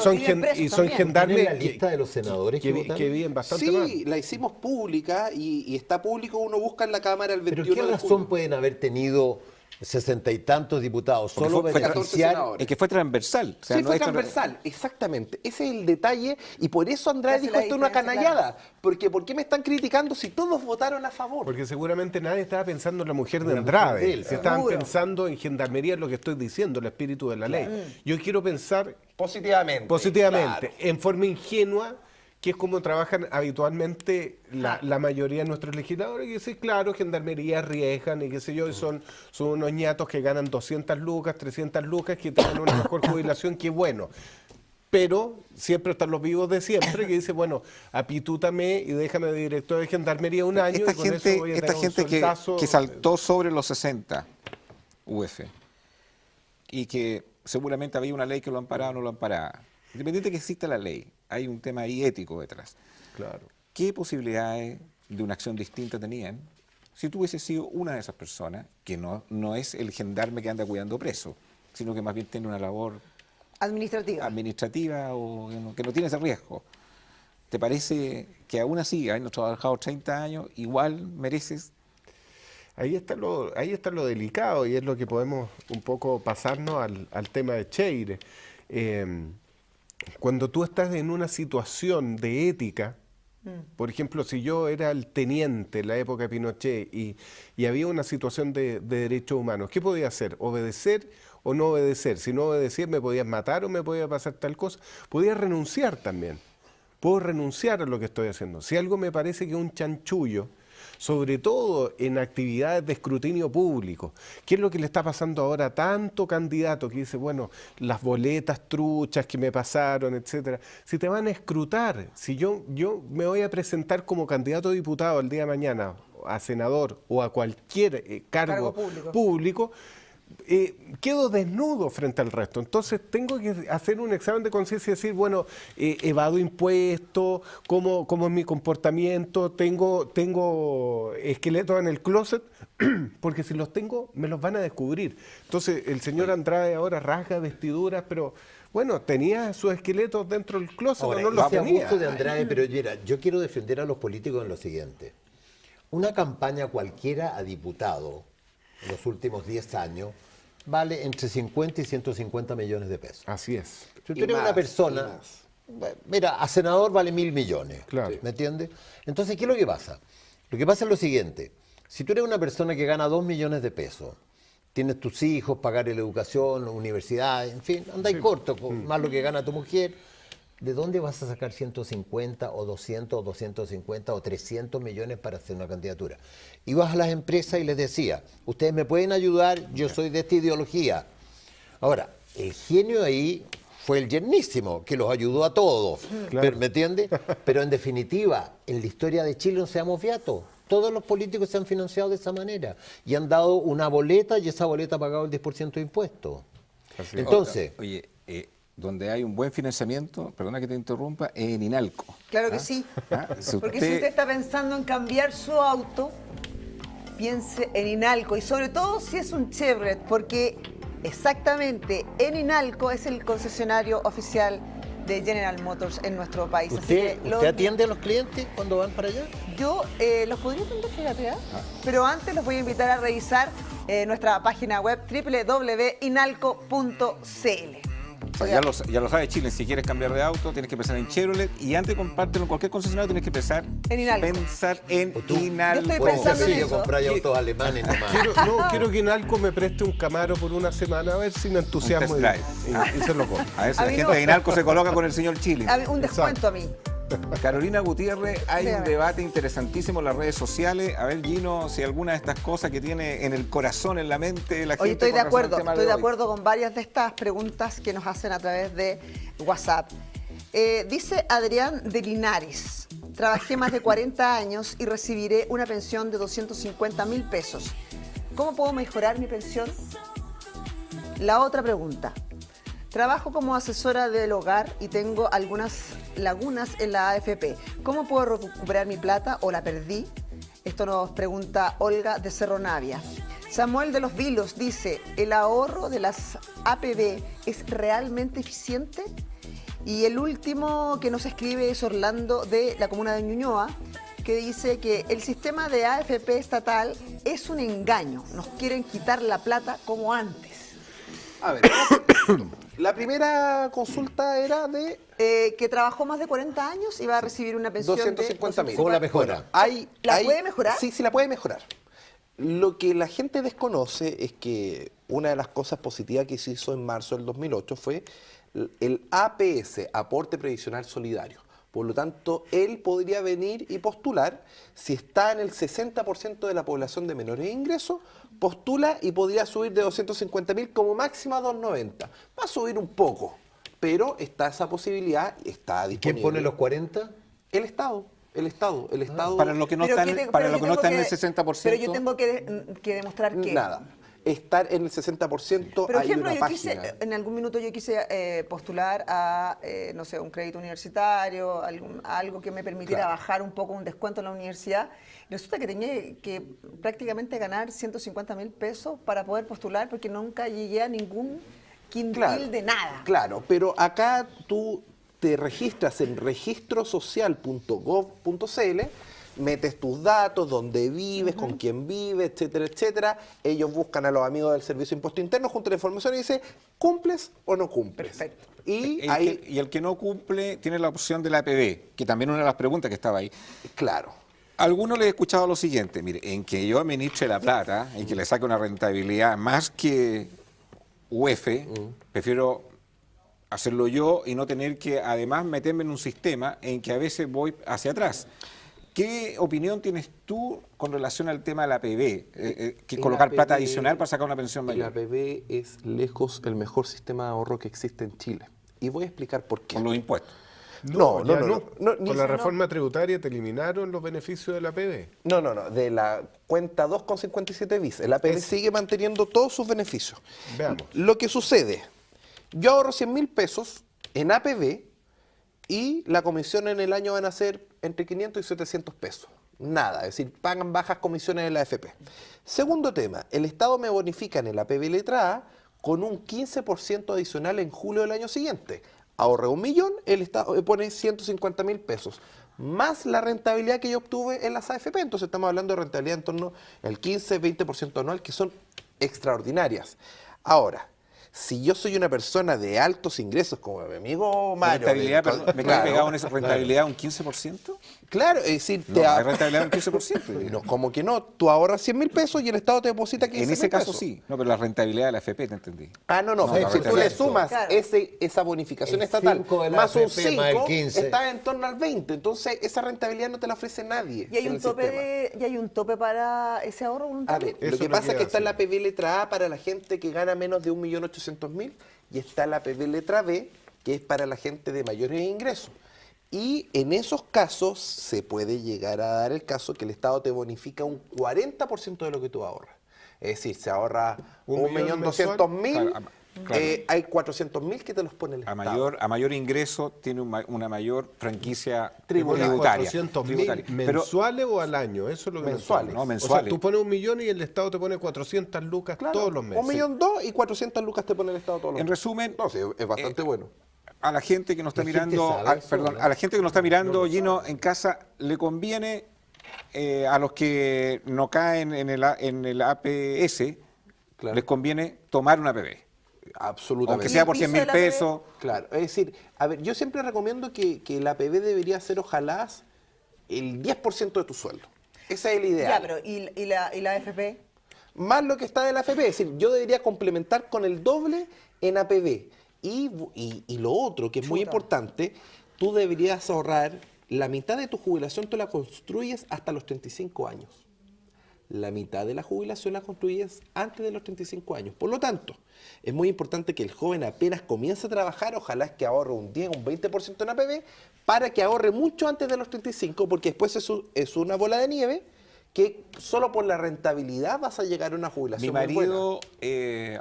L: son gendarmes
M: la lista de los senadores
L: que viven bastante mal.
N: Sí, la hicimos pública y está público, uno busca en la Cámara el 21
M: ¿Pero qué razón pueden haber tenido 60 y tantos diputados?
J: Porque
M: Solo
J: fue
M: beneficiar...
J: Es que fue transversal. O sea,
N: Sí,
J: no
N: fue
J: es
N: transversal, exactamente. Ese es el detalle y por eso Andrade dijo esto es una canallada. Porque ¿por qué me están criticando si todos votaron a favor?
L: Porque seguramente nadie estaba pensando en la mujer de Andrade. Se estaban pensando en Gendarmería, es lo que estoy diciendo, el espíritu de la ley. Yo quiero pensar
N: positivamente,
L: claro, en forma ingenua, que es como trabajan habitualmente la mayoría de nuestros legisladores, que sí, claro, Gendarmería arriesgan y qué sé yo, y son unos ñatos que ganan 200 lucas, 300 lucas, que tienen una mejor jubilación, que bueno. Pero siempre están los vivos de siempre que dicen, bueno, apitútame y déjame de director de Gendarmería un año.
J: Esta
L: y con
J: gente,
L: eso voy a tener un sueldazo.
J: que saltó sobre los 60 UF y que seguramente había una ley que lo amparaba o no lo amparaba. Independiente que exista la ley, hay un tema ahí ético detrás.
L: Claro.
J: ¿Qué posibilidades de una acción distinta tenían si tú hubieses sido una de esas personas que no es el gendarme que anda cuidando preso, sino que más bien tiene una labor administrativa o que no tiene ese riesgo? ¿Te parece que aún así, habiendo trabajado 30 años, igual mereces?
L: Ahí está lo delicado y es lo que podemos un poco pasarnos al tema de Cheire. Cuando tú estás en una situación de ética, por ejemplo, si yo era el teniente en la época de Pinochet y había una situación de derechos humanos, ¿qué podía hacer? ¿Obedecer o no obedecer? Si no obedecía, ¿me podías matar o me podía pasar tal cosa? Podía renunciar también. Puedo renunciar a lo que estoy haciendo. Si algo me parece que es un chanchullo, sobre todo en actividades de escrutinio público, ¿qué es lo que le está pasando ahora a tanto candidato que dice, bueno, las boletas truchas que me pasaron, etcétera? Si te van a escrutar, si yo me voy a presentar como candidato a diputado el día de mañana, a senador o a cualquier cargo público, quedo desnudo frente al resto. Entonces tengo que hacer un examen de conciencia y decir, bueno, evado impuestos, ¿cómo es mi comportamiento? ¿Tengo esqueletos en el closet? Porque si los tengo, me los van a descubrir. Entonces el señor Andrade ahora rasga vestiduras, pero bueno, tenía sus esqueletos dentro del closet.
M: Ahora,
L: no los tenía.
M: Abuso de Andrade, pero yo quiero defender a los políticos en lo siguiente. Una campaña cualquiera a diputado en los últimos 10 años vale entre 50 y 150 millones de pesos.
L: Así es.
M: Si tú eres una persona, mira, a senador vale 1.000 millones,
L: claro.
M: ¿Me entiendes? Entonces, ¿qué es lo que pasa? Lo que pasa es lo siguiente, si tú eres una persona que gana 2 millones de pesos, tienes tus hijos, pagar la educación, universidad, en fin, andáis corto, más lo que gana tu mujer, ¿de dónde vas a sacar 150 o 200 o 250 o 300 millones para hacer una candidatura? Ibas a las empresas y les decía, ustedes me pueden ayudar, yo soy de esta ideología. Ahora, el genio ahí fue el yernísimo, que los ayudó a todos,
L: Claro.
M: ¿me entiende? Pero en definitiva, en la historia de Chile no seamos viatos. Todos los políticos se han financiado de esa manera y han dado una boleta y esa boleta ha pagado el 10% de impuestos. Entonces,
J: Oye, donde hay un buen financiamiento, perdona que te interrumpa, es en Inalco.
K: Claro que sí.
J: Si
K: Porque si usted está pensando en cambiar su auto, piense en Inalco y sobre todo si es un Chevrolet, porque exactamente en Inalco es el concesionario oficial de General Motors en nuestro país. Así
M: ¿usted
K: que
M: atiende a los clientes cuando van para allá?
K: Yo los podría atender, fíjate, pero antes los voy a invitar a revisar nuestra página web www.inalco.cl.
J: O sea, ya lo sabe Chile, si quieres cambiar de auto tienes que pensar en Chevrolet y antes de comprártelo en cualquier concesionario tienes que pensar
K: en Inalco.
J: Inalco.
K: Yo estoy pensando en eso.
M: Comprar autos alemanes nomás.
L: Quiero que Inalco me preste un Camaro por una semana a ver si me entusiasmo
J: Un test
L: y se lo compro.
J: A ver si
K: A
J: la
K: mí
J: gente
K: no.
J: de Inalco se coloca con el señor Chile.
K: Un descuento a mí.
J: Carolina Gutiérrez, hay un
K: Dígame.
J: debate interesantísimo en las redes sociales. A ver, Gino, si alguna de estas cosas que tiene en el corazón, en la mente, la gente...
K: Oye, estoy de
J: con relación al
K: acuerdo,
J: tema
K: estoy de
J: hoy.
K: acuerdo con varias de estas preguntas que nos hacen a través de WhatsApp. Dice Adrián de Linares, trabajé más de 40 años y recibiré una pensión de 250.000 pesos. ¿Cómo puedo mejorar mi pensión? La otra pregunta. Trabajo como asesora del hogar y tengo algunas lagunas en la AFP. ¿Cómo puedo recuperar mi plata o la perdí? Esto nos pregunta Olga de Cerro Navia. Samuel de los Vilos dice, ¿el ahorro de las APB es realmente eficiente? Y el último que nos escribe es Orlando de la comuna de Ñuñoa, que dice que el sistema de AFP estatal es un engaño. Nos quieren quitar la plata como antes.
N: A ver, la primera consulta era de...
K: que trabajó más de 40 años y va a recibir una pensión
N: 250.000.
M: ¿Cómo la mejora?
K: ¿La puede mejorar?
N: Sí, la puede mejorar. Lo que la gente desconoce es que una de las cosas positivas que se hizo en marzo del 2008 fue el APS, Aporte Previsional Solidario. Por lo tanto, él podría venir y postular, si está en el 60% de la población de menores ingresos, postula y podría subir de 250.000 como máximo a 290. Va a subir un poco, pero está esa posibilidad, está disponible.
M: ¿Quién pone los 40?
N: El Estado. El Estado.
J: Para lo que no está en el 60%.
K: Pero yo tengo que demostrar que...
N: Nada. Estar en el 60%,
K: Por
N: hay
K: ejemplo,
N: una
K: yo
N: página.
K: en algún minuto yo quise postular a, no sé, un crédito universitario, algo que me permitiera
N: Claro.
K: bajar un poco un descuento en la universidad. Resulta que tenía que prácticamente ganar 150.000 pesos para poder postular porque nunca llegué a ningún quintil de nada.
N: Claro, pero acá tú te registras en registrosocial.gov.cl, metes tus datos, dónde vives, con quién vives, etcétera, etcétera. Ellos buscan a los amigos del Servicio de Impuesto Interno, juntan la información y dice, ¿cumples o no cumples?
K: Perfecto.
N: Y
J: el que no cumple tiene la opción de la APB, que también es una de las preguntas que estaba ahí.
N: Claro.
J: A algunos les he escuchado lo siguiente, mire, en que yo administre la plata, en que le saque una rentabilidad más que UF, prefiero hacerlo yo y no tener que además meterme en un sistema en que a veces voy hacia atrás. ¿Qué opinión tienes tú con relación al tema de la APB? Que colocar plata adicional para sacar una pensión mayor.
N: La APB es lejos el mejor sistema de ahorro que existe en Chile. Y voy a explicar por qué.
J: Con los impuestos.
N: No.
L: Con la reforma tributaria te eliminaron los beneficios de la APB.
N: No. De la cuenta 2,57 bis. El APB sigue manteniendo todos sus beneficios.
L: Veamos.
N: Lo que sucede, yo ahorro 100.000 pesos en APB y la comisión en el año van a ser entre 500 y 700 pesos. Nada, es decir, pagan bajas comisiones en la AFP. Segundo tema, el Estado me bonifica en el APB letra A con un 15% adicional en julio del año siguiente. Ahorré 1 millón, el Estado me pone 150.000 pesos, más la rentabilidad que yo obtuve en las AFP. Entonces estamos hablando de rentabilidad en torno al 15-20% anual, que son extraordinarias. Ahora, si yo soy una persona de altos ingresos, como mi amigo Mario...
J: ¿Rentabilidad, perdón, me quedé pegado en esa rentabilidad un 15%?
N: Claro, es decir...
J: No, hay rentabilidad un 15%.
N: No, como que no, tú ahorras 100.000 pesos y el Estado te deposita 15.000
J: En ese caso
N: pesos.
J: sí, no, pero la rentabilidad de la AFP, te entendí.
N: Ah, no,
J: la
N: si tú
J: rentabilidad.
N: le sumas esa bonificación
M: El
N: estatal
M: 5 de la
N: más un
M: AFP
N: 5,
M: más el 15.
N: está en torno al 20. Entonces, esa rentabilidad no te la ofrece nadie.
K: ¿Y hay
N: en
K: un
N: el
K: tope
N: sistema.
K: ¿Y hay un tope para ese ahorro
N: A
K: voluntario?
N: ver, lo que pasa es que está la APB letra A para la gente que gana menos de 1.800.000 y está la APB letra B que es para la gente de mayores ingresos. Y en esos casos se puede llegar a dar el caso que el Estado te bonifica un 40% de lo que tú ahorras. Es decir, se ahorra 1.200.000, hay 400.000 que te los pone el Estado.
J: A mayor ingreso tiene una mayor franquicia
L: tributaria. ¿400.000 mensuales o al año? Eso es lo que
N: mensuales.
L: No, mensuales. O sea, tú pones 1 millón y el Estado te pone 400 lucas todos los meses.
N: 1.200.000 y 400 lucas te pone el Estado todos los meses.
J: En resumen,
N: no, sí, es bastante bueno.
J: A la gente que nos está mirando, a la gente que nos está mirando, Gino, en casa, le conviene a los que no caen en el APS, les conviene tomar una APB.
N: Absolutamente.
J: Aunque sea por 100.000 pesos.
N: Claro, es decir, a ver, yo siempre recomiendo que la APB debería ser ojalá el 10% de tu sueldo. Ese es el ideal.
K: Ya, pero ¿y la AFP?
N: Más lo que está de la AFP, es decir, yo debería complementar con el doble en APB. Y lo otro, que es muy importante, tú deberías ahorrar la mitad de tu jubilación, tú la construyes hasta los 35 años. La mitad de la jubilación la construyes antes de los 35 años. Por lo tanto, es muy importante que el joven apenas comience a trabajar, ojalá es que ahorre un 10, un 20% en APB, para que ahorre mucho antes de los 35, porque después es una bola de nieve que solo por la rentabilidad vas a llegar a una jubilación.
J: Mi marido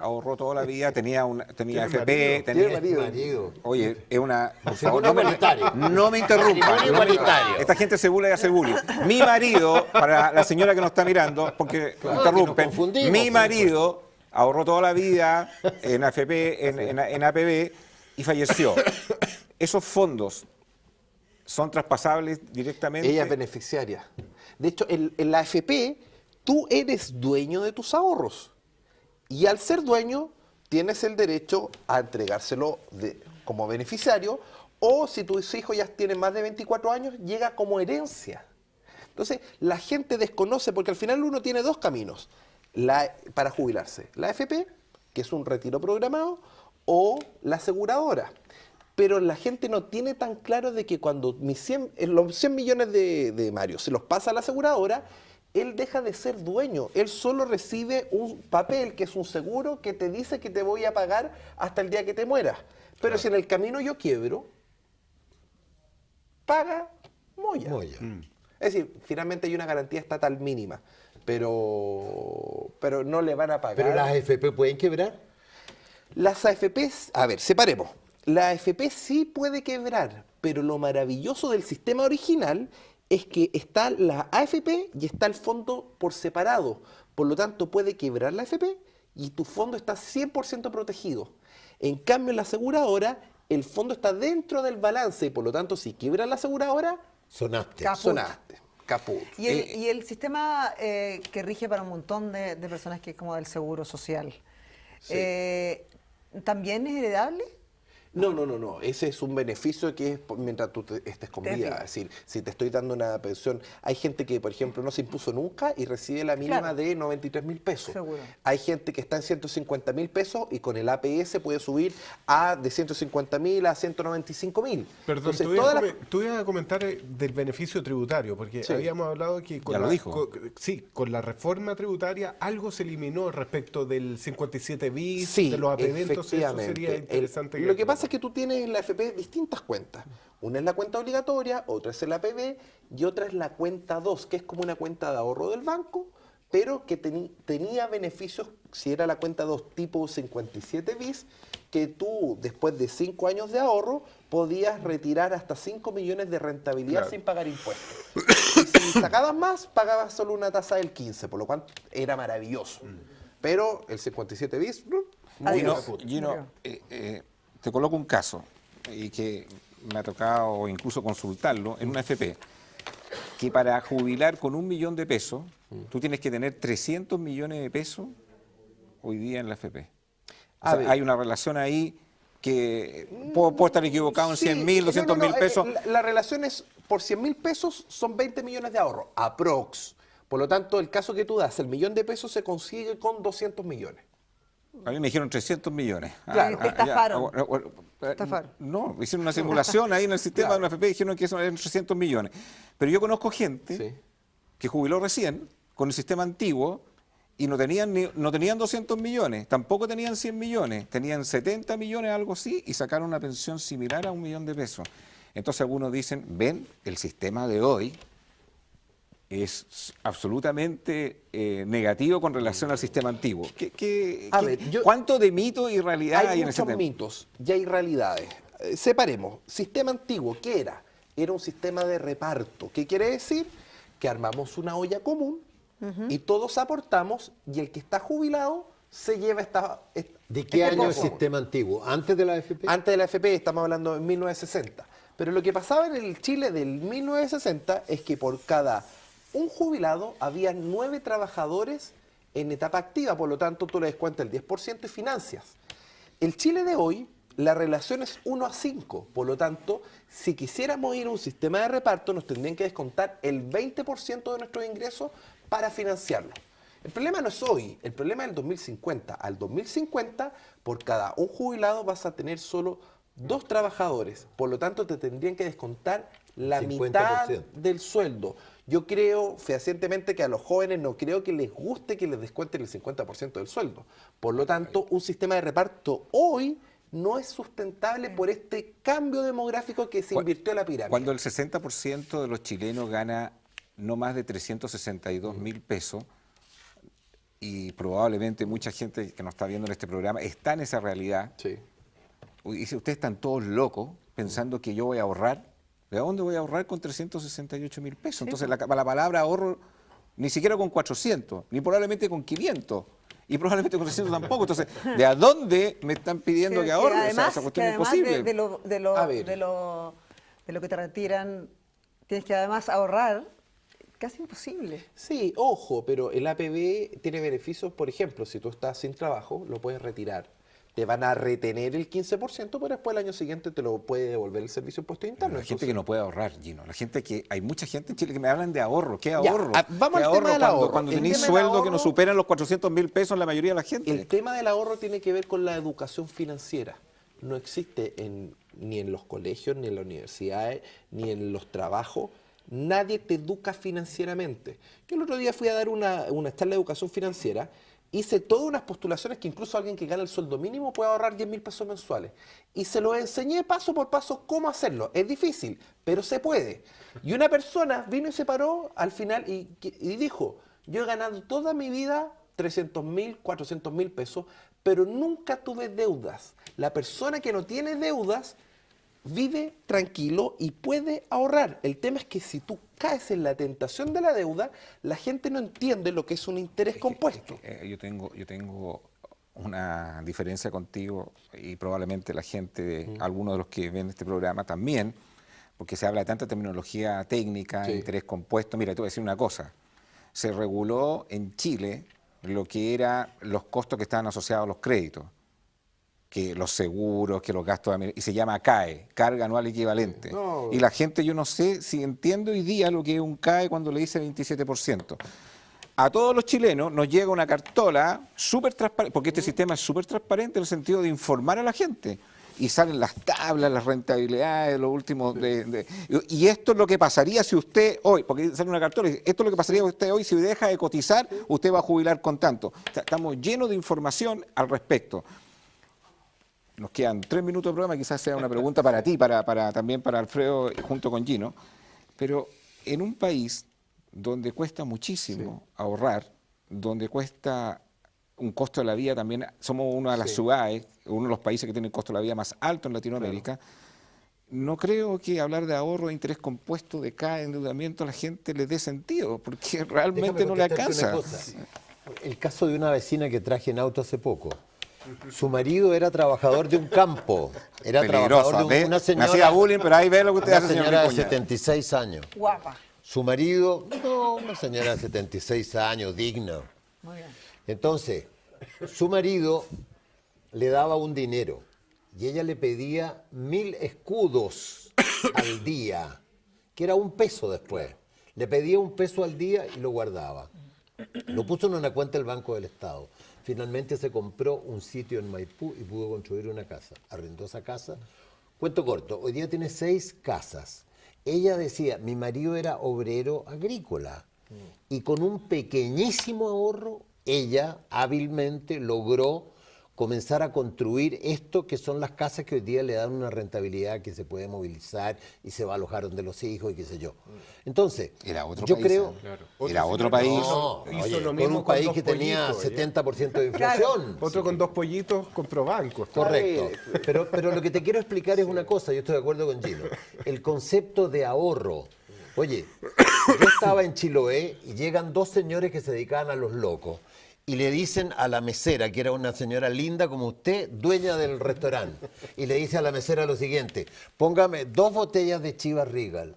J: ahorró toda la vida, tenía FP,
M: marido.
J: Oye, es una... Por favor,
M: igualitario.
J: No me interrumpa.
M: Igualitario.
J: Esta gente se burla y hace bullying. Mi marido, para la señora que nos está mirando, porque interrumpen, mi marido ahorró toda la vida en AFP, en APB y falleció. Esos fondos son traspasables directamente.
N: Ella es beneficiaria. De hecho, en la AFP, tú eres dueño de tus ahorros. Y al ser dueño, tienes el derecho a entregárselo como beneficiario, o si tus hijos ya tienen más de 24 años, llega como herencia. Entonces, la gente desconoce, porque al final uno tiene dos caminos para jubilarse. La AFP, que es un retiro programado, o la aseguradora. Pero la gente no tiene tan claro de que cuando los 100 millones de Mario se los pasa a la aseguradora, él deja de ser dueño. Él solo recibe un papel que es un seguro que te dice que te voy a pagar hasta el día que te mueras. Pero si en el camino yo quiebro, paga Moya. Es decir, finalmente hay una garantía estatal mínima, pero no le van a pagar.
M: ¿Pero las AFP pueden quebrar?
N: Las AFPs, a ver, separemos. La AFP sí puede quebrar, pero lo maravilloso del sistema original es que está la AFP y está el fondo por separado. Por lo tanto, puede quebrar la AFP y tu fondo está 100% protegido. En cambio, en la aseguradora, el fondo está dentro del balance y por lo tanto, si quiebra la aseguradora,
M: sonaste.
N: Caput.
K: Y el sistema que rige para un montón de personas, que es como del seguro social, ¿también es heredable?
N: No. Ese es un beneficio que es mientras tú estés con vida. Es decir, si te estoy dando una pensión, hay gente que, por ejemplo, no se impuso nunca y recibe la mínima de 93.000 pesos. Seguro. Hay gente que está en 150.000 pesos y con el APS puede subir de 150.000 a 195.000.
L: Perdón, tú ibas a comentar del beneficio tributario, porque habíamos hablado que con la reforma tributaria algo se eliminó respecto del 57 bis, de los APB, entonces eso sería interesante.
N: Lo que pasa es que tú tienes en la AFP distintas cuentas. Una es la cuenta obligatoria, otra es el APB y otra es la cuenta 2, que es como una cuenta de ahorro del banco, pero que tenía beneficios, si era la cuenta 2 tipo 57 bis, que tú después de 5 años de ahorro podías retirar hasta 5 millones de rentabilidad sin pagar impuestos. Y si sacabas más, pagabas solo una tasa del 15, por lo cual era maravilloso. Pero el 57 bis,
J: Gino, te coloco un caso y que me ha tocado incluso consultarlo en una AFP, que para jubilar con 1 millón de pesos, tú tienes que tener 300 millones de pesos hoy día en la AFP. O sea, hay una relación ahí que puedo estar equivocado en 100.000, 200.000 pesos.
N: La relación es, por 100.000 pesos son 20 millones de ahorro, aprox. Por lo tanto, el caso que tú das, el millón de pesos se consigue con 200 millones.
J: A mí me dijeron 300 millones.
K: Claro, estafaron.
J: No, hicieron una simulación ahí en el sistema de una AFP y dijeron que eso eran 300 millones. Pero yo conozco gente que jubiló recién con el sistema antiguo y no tenían 200 millones, tampoco tenían 100 millones, tenían 70 millones, algo así, y sacaron una pensión similar a 1 millón de pesos. Entonces algunos dicen, ven, el sistema de hoy es absolutamente negativo con relación al sistema antiguo. ¿Cuánto de mito y realidad hay en ese tema?
N: Hay muchos mitos y hay realidades. Separemos. Sistema antiguo, ¿qué era? Era un sistema de reparto. ¿Qué quiere decir? Que armamos una olla común y todos aportamos y el que está jubilado se lleva esta...
M: ¿De qué año es el sistema antiguo? ¿Antes de la AFP?
N: Antes de la AFP, estamos hablando de 1960. Pero lo que pasaba en el Chile del 1960 es que por cada un jubilado había 9 trabajadores en etapa activa, por lo tanto tú le descuentas el 10% y financias. El Chile de hoy, la relación es 1 a 5, por lo tanto, si quisiéramos ir a un sistema de reparto, nos tendrían que descontar el 20% de nuestros ingresos para financiarlo. El problema no es hoy, el problema es el 2050. Al 2050, por cada un jubilado vas a tener solo 2 trabajadores, por lo tanto te tendrían que descontar la 50%. Mitad del sueldo. Yo creo fehacientemente que a los jóvenes no creo que les guste que les descuenten el 50% del sueldo. Por lo tanto, un sistema de reparto hoy no es sustentable por este cambio demográfico que se invirtió en la pirámide.
J: Cuando el 60% de los chilenos gana no más de 362.000 pesos, y probablemente mucha gente que nos está viendo en este programa está en esa realidad, y dice, ustedes están todos locos pensando que yo voy a ahorrar. ¿De dónde voy a ahorrar con 368.000 pesos? Entonces la palabra ahorro, ni siquiera con 400, ni probablemente con 500, y probablemente con 300 tampoco. Entonces, ¿de a dónde me están pidiendo que ahorre?
K: Además,
J: esa cuestión es
K: además
J: imposible.
K: de lo que te retiran, tienes que además ahorrar, casi imposible.
N: Sí, ojo, pero el APB tiene beneficios, por ejemplo, si tú estás sin trabajo, lo puedes retirar. Te van a retener el 15%, pero después el año siguiente te lo puede devolver el Servicio de Impuesto Interno.
J: La gente que no puede ahorrar, Gino. La gente que hay mucha gente en Chile que me hablan de ahorro. ¿Qué ahorro?
N: Vamos al tema del ahorro.
J: Cuando tenés sueldo que no superan los 400.000 pesos la mayoría de la gente.
N: El tema del ahorro tiene que ver con la educación financiera. No existe ni en los colegios, ni en las universidades, ni en los trabajos. Nadie te educa financieramente. Yo el otro día fui a dar una charla de educación financiera. Hice todas unas postulaciones que incluso alguien que gana el sueldo mínimo puede ahorrar 10.000 pesos mensuales. Y se lo enseñé paso por paso cómo hacerlo. Es difícil, pero se puede. Y una persona vino y se paró al final y dijo, yo he ganado toda mi vida 300.000, 400.000 pesos, pero nunca tuve deudas. La persona que no tiene deudas vive tranquilo y puede ahorrar. El tema es que si tú caes en la tentación de la deuda, la gente no entiende lo que es un interés compuesto.
J: Yo tengo una diferencia contigo y probablemente la gente, algunos de los que ven este programa también, porque se habla de tanta terminología técnica, interés compuesto. Mira, te voy a decir una cosa. Se reguló en Chile lo que eran los costos que estaban asociados a los créditos, que los seguros, que los gastos, y se llama CAE, carga anual equivalente. Y la gente, yo no sé si entiende hoy día lo que es un CAE cuando le dice 27%. A todos los chilenos nos llega una cartola súper transparente, porque este sistema es súper transparente en el sentido de informar a la gente. Y salen las tablas, las rentabilidades, los últimos... y esto es lo que pasaría si usted hoy, porque sale una cartola, esto es lo que pasaría usted hoy, si deja de cotizar, usted va a jubilar con tanto. O sea, estamos llenos de información al respecto. Nos quedan 3 minutos de programa, quizás sea una pregunta para ti, también para Alfredo, junto con Gino. Pero en un país donde cuesta muchísimo ahorrar, donde cuesta un costo de la vida también, somos una de las ciudades, uno de los países que tiene el costo de la vida más alto en Latinoamérica, no creo que hablar de ahorro, de interés compuesto, de CAE, endeudamiento, a la gente le dé sentido, porque realmente no le alcanza.
M: El caso de una vecina que traje en auto hace poco. Su marido era trabajador de un campo. Era trabajador de una señora.
J: Me hacía bullying, pero ahí ve lo que usted hace, señor
M: señora de
J: Vicuña.
M: 76 años.
K: Guapa.
M: Su marido, no, una señora de 76 años, digna.
K: Muy bien.
M: Entonces, su marido le daba un dinero y ella le pedía 1.000 escudos al día, que era $1 después. Le pedía $1 al día y lo guardaba. Lo puso en una cuenta del Banco del Estado. Finalmente se compró un sitio en Maipú y pudo construir una casa. Arrendó esa casa. Cuento corto, hoy día tiene 6 casas. Ella decía, mi marido era obrero agrícola y con un pequeñísimo ahorro ella hábilmente logró comenzar a construir esto que son las casas que hoy día le dan una rentabilidad que se puede movilizar y se va a alojar donde los hijos y qué sé yo. Entonces,
J: era otro
M: yo
J: país,
M: creo...
J: Claro. Era otro país.
M: No, oye, con un país que tenía 70% de inflación.
L: Claro, otro con 2 pollitos compró bancos.
M: Correcto. Pero lo que te quiero explicar es una cosa, yo estoy de acuerdo con Gino. El concepto de ahorro. Oye, yo estaba en Chiloé y llegan 2 señores que se dedicaban a los locos. Y le dicen a la mesera, que era una señora linda como usted, dueña del restaurante, y le dice a la mesera lo siguiente: póngame 2 botellas de Chivas Regal.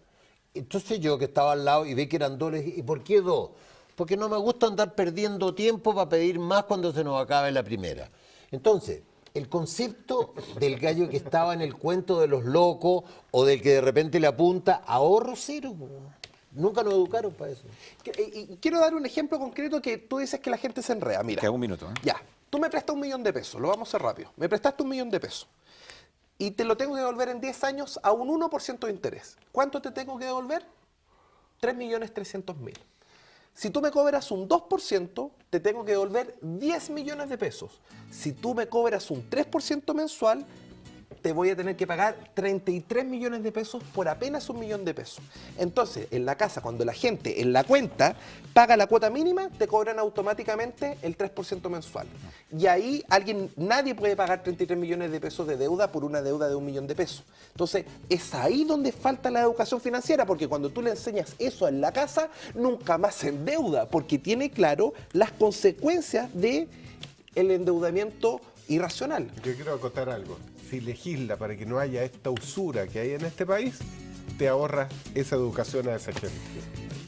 M: Entonces yo, que estaba al lado y vi que eran 2, le dije: ¿y por qué 2? Porque no me gusta andar perdiendo tiempo para pedir más cuando se nos acabe la primera. Entonces, el concepto del gallo que estaba en el cuento de los locos o del que de repente le apunta, ahorro cero. Nunca nos educaron para eso.
N: Y quiero dar un ejemplo concreto que tú dices que la gente se enreda. Mira,
J: queda un minuto.
N: Ya, tú me prestas $1 millón, lo vamos a hacer rápido. Me prestaste $1 millón y te lo tengo que devolver en 10 años a un 1% de interés. ¿Cuánto te tengo que devolver? 3.300.000. Si tú me cobras un 2%, te tengo que devolver 10 millones de pesos. Si tú me cobras un 3% mensual, te voy a tener que pagar 33 millones de pesos por apenas $1 millón. Entonces, en la casa, cuando la gente en la cuenta paga la cuota mínima, te cobran automáticamente el 3% mensual. Y ahí nadie puede pagar 33 millones de pesos de deuda por una deuda de $1 millón. Entonces, es ahí donde falta la educación financiera, porque cuando tú le enseñas eso en la casa, nunca más se endeuda, porque tiene claro las consecuencias del endeudamiento irracional.
L: Yo quiero acotar algo. Si legisla para que no haya esta usura que hay en este país, te ahorras esa educación a esa gente.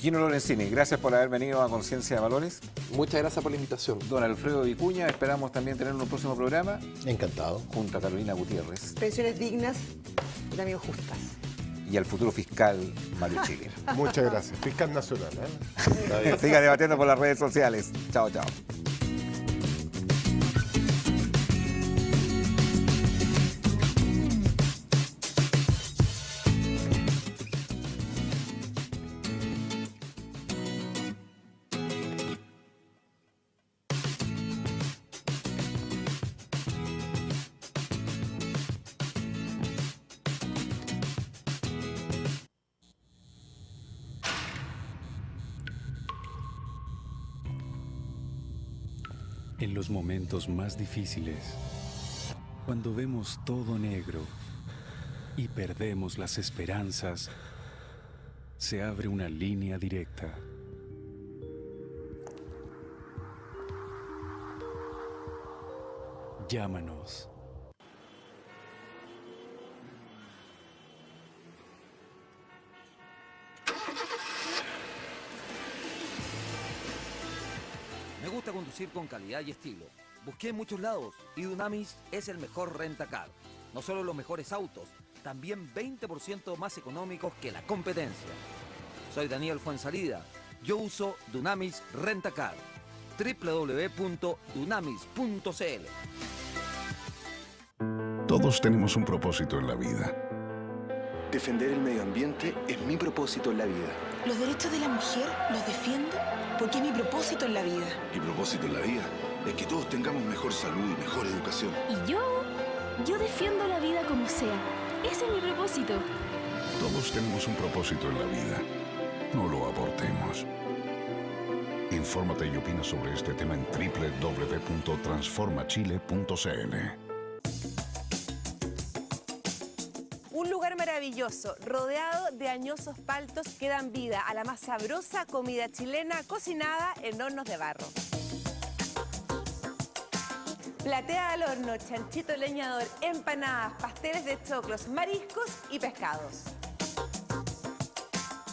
J: Gino Lorenzini, gracias por haber venido a Conciencia de Valores.
N: Muchas gracias por la invitación.
J: Don Alfredo Vicuña, esperamos también tener un próximo programa.
M: Encantado.
J: Junto a Carolina Gutiérrez.
K: Pensiones dignas y también justas.
J: Y al futuro fiscal Mario Chiller.
L: Muchas gracias. Fiscal nacional.
J: Siga debatiendo por las redes sociales. Chao, chao.
A: En los momentos más difíciles, cuando vemos todo negro y perdemos las esperanzas, se abre una línea directa. Llámanos.
B: Me gusta conducir con calidad y estilo. Busqué en muchos lados y Dunamis es el mejor rentacar. No solo los mejores autos, también 20% más económicos que la competencia. Soy Daniel Fuensalida. Yo uso Dunamis Rentacar. www.dunamis.cl.
C: Todos tenemos un propósito en la vida.
D: Defender el medio ambiente es mi propósito en la vida.
E: Los derechos de la mujer los defiendo porque es mi propósito en la vida.
F: Mi propósito en la vida es que todos tengamos mejor salud y mejor educación.
G: Y yo defiendo la vida como sea. Ese es mi propósito.
C: Todos tenemos un propósito en la vida. No lo abortemos. Infórmate y opina sobre este tema en www.transformachile.cl.
H: Un lugar maravilloso, rodeado de añosos paltos que dan vida a la más sabrosa comida chilena cocinada en hornos de barro. Platea al horno, chanchito leñador, empanadas, pasteles de choclos, mariscos y pescados.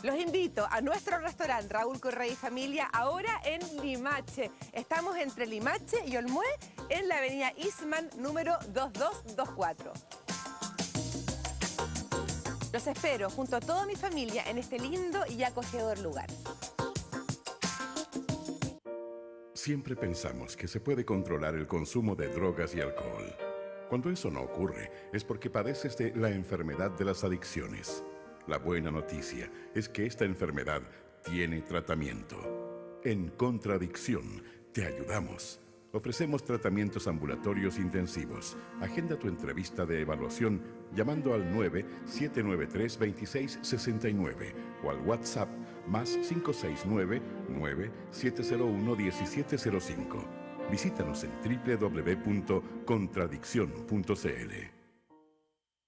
H: Los invito a nuestro restaurante Raúl Correa y Familia, ahora en Limache. Estamos entre Limache y Olmué, en la avenida Eastman, número 2224. Los espero junto a toda mi familia en este lindo y acogedor lugar.
I: Siempre pensamos que se puede controlar el consumo de drogas y alcohol. Cuando eso no ocurre, es porque padeces de la enfermedad de las adicciones. La buena noticia es que esta enfermedad tiene tratamiento. En Contradicción te ayudamos. Ofrecemos tratamientos ambulatorios intensivos. Agenda tu entrevista de evaluación llamando al 9-793-2669 o al WhatsApp más 569-9701-1705. Visítanos en www.contradicción.cl.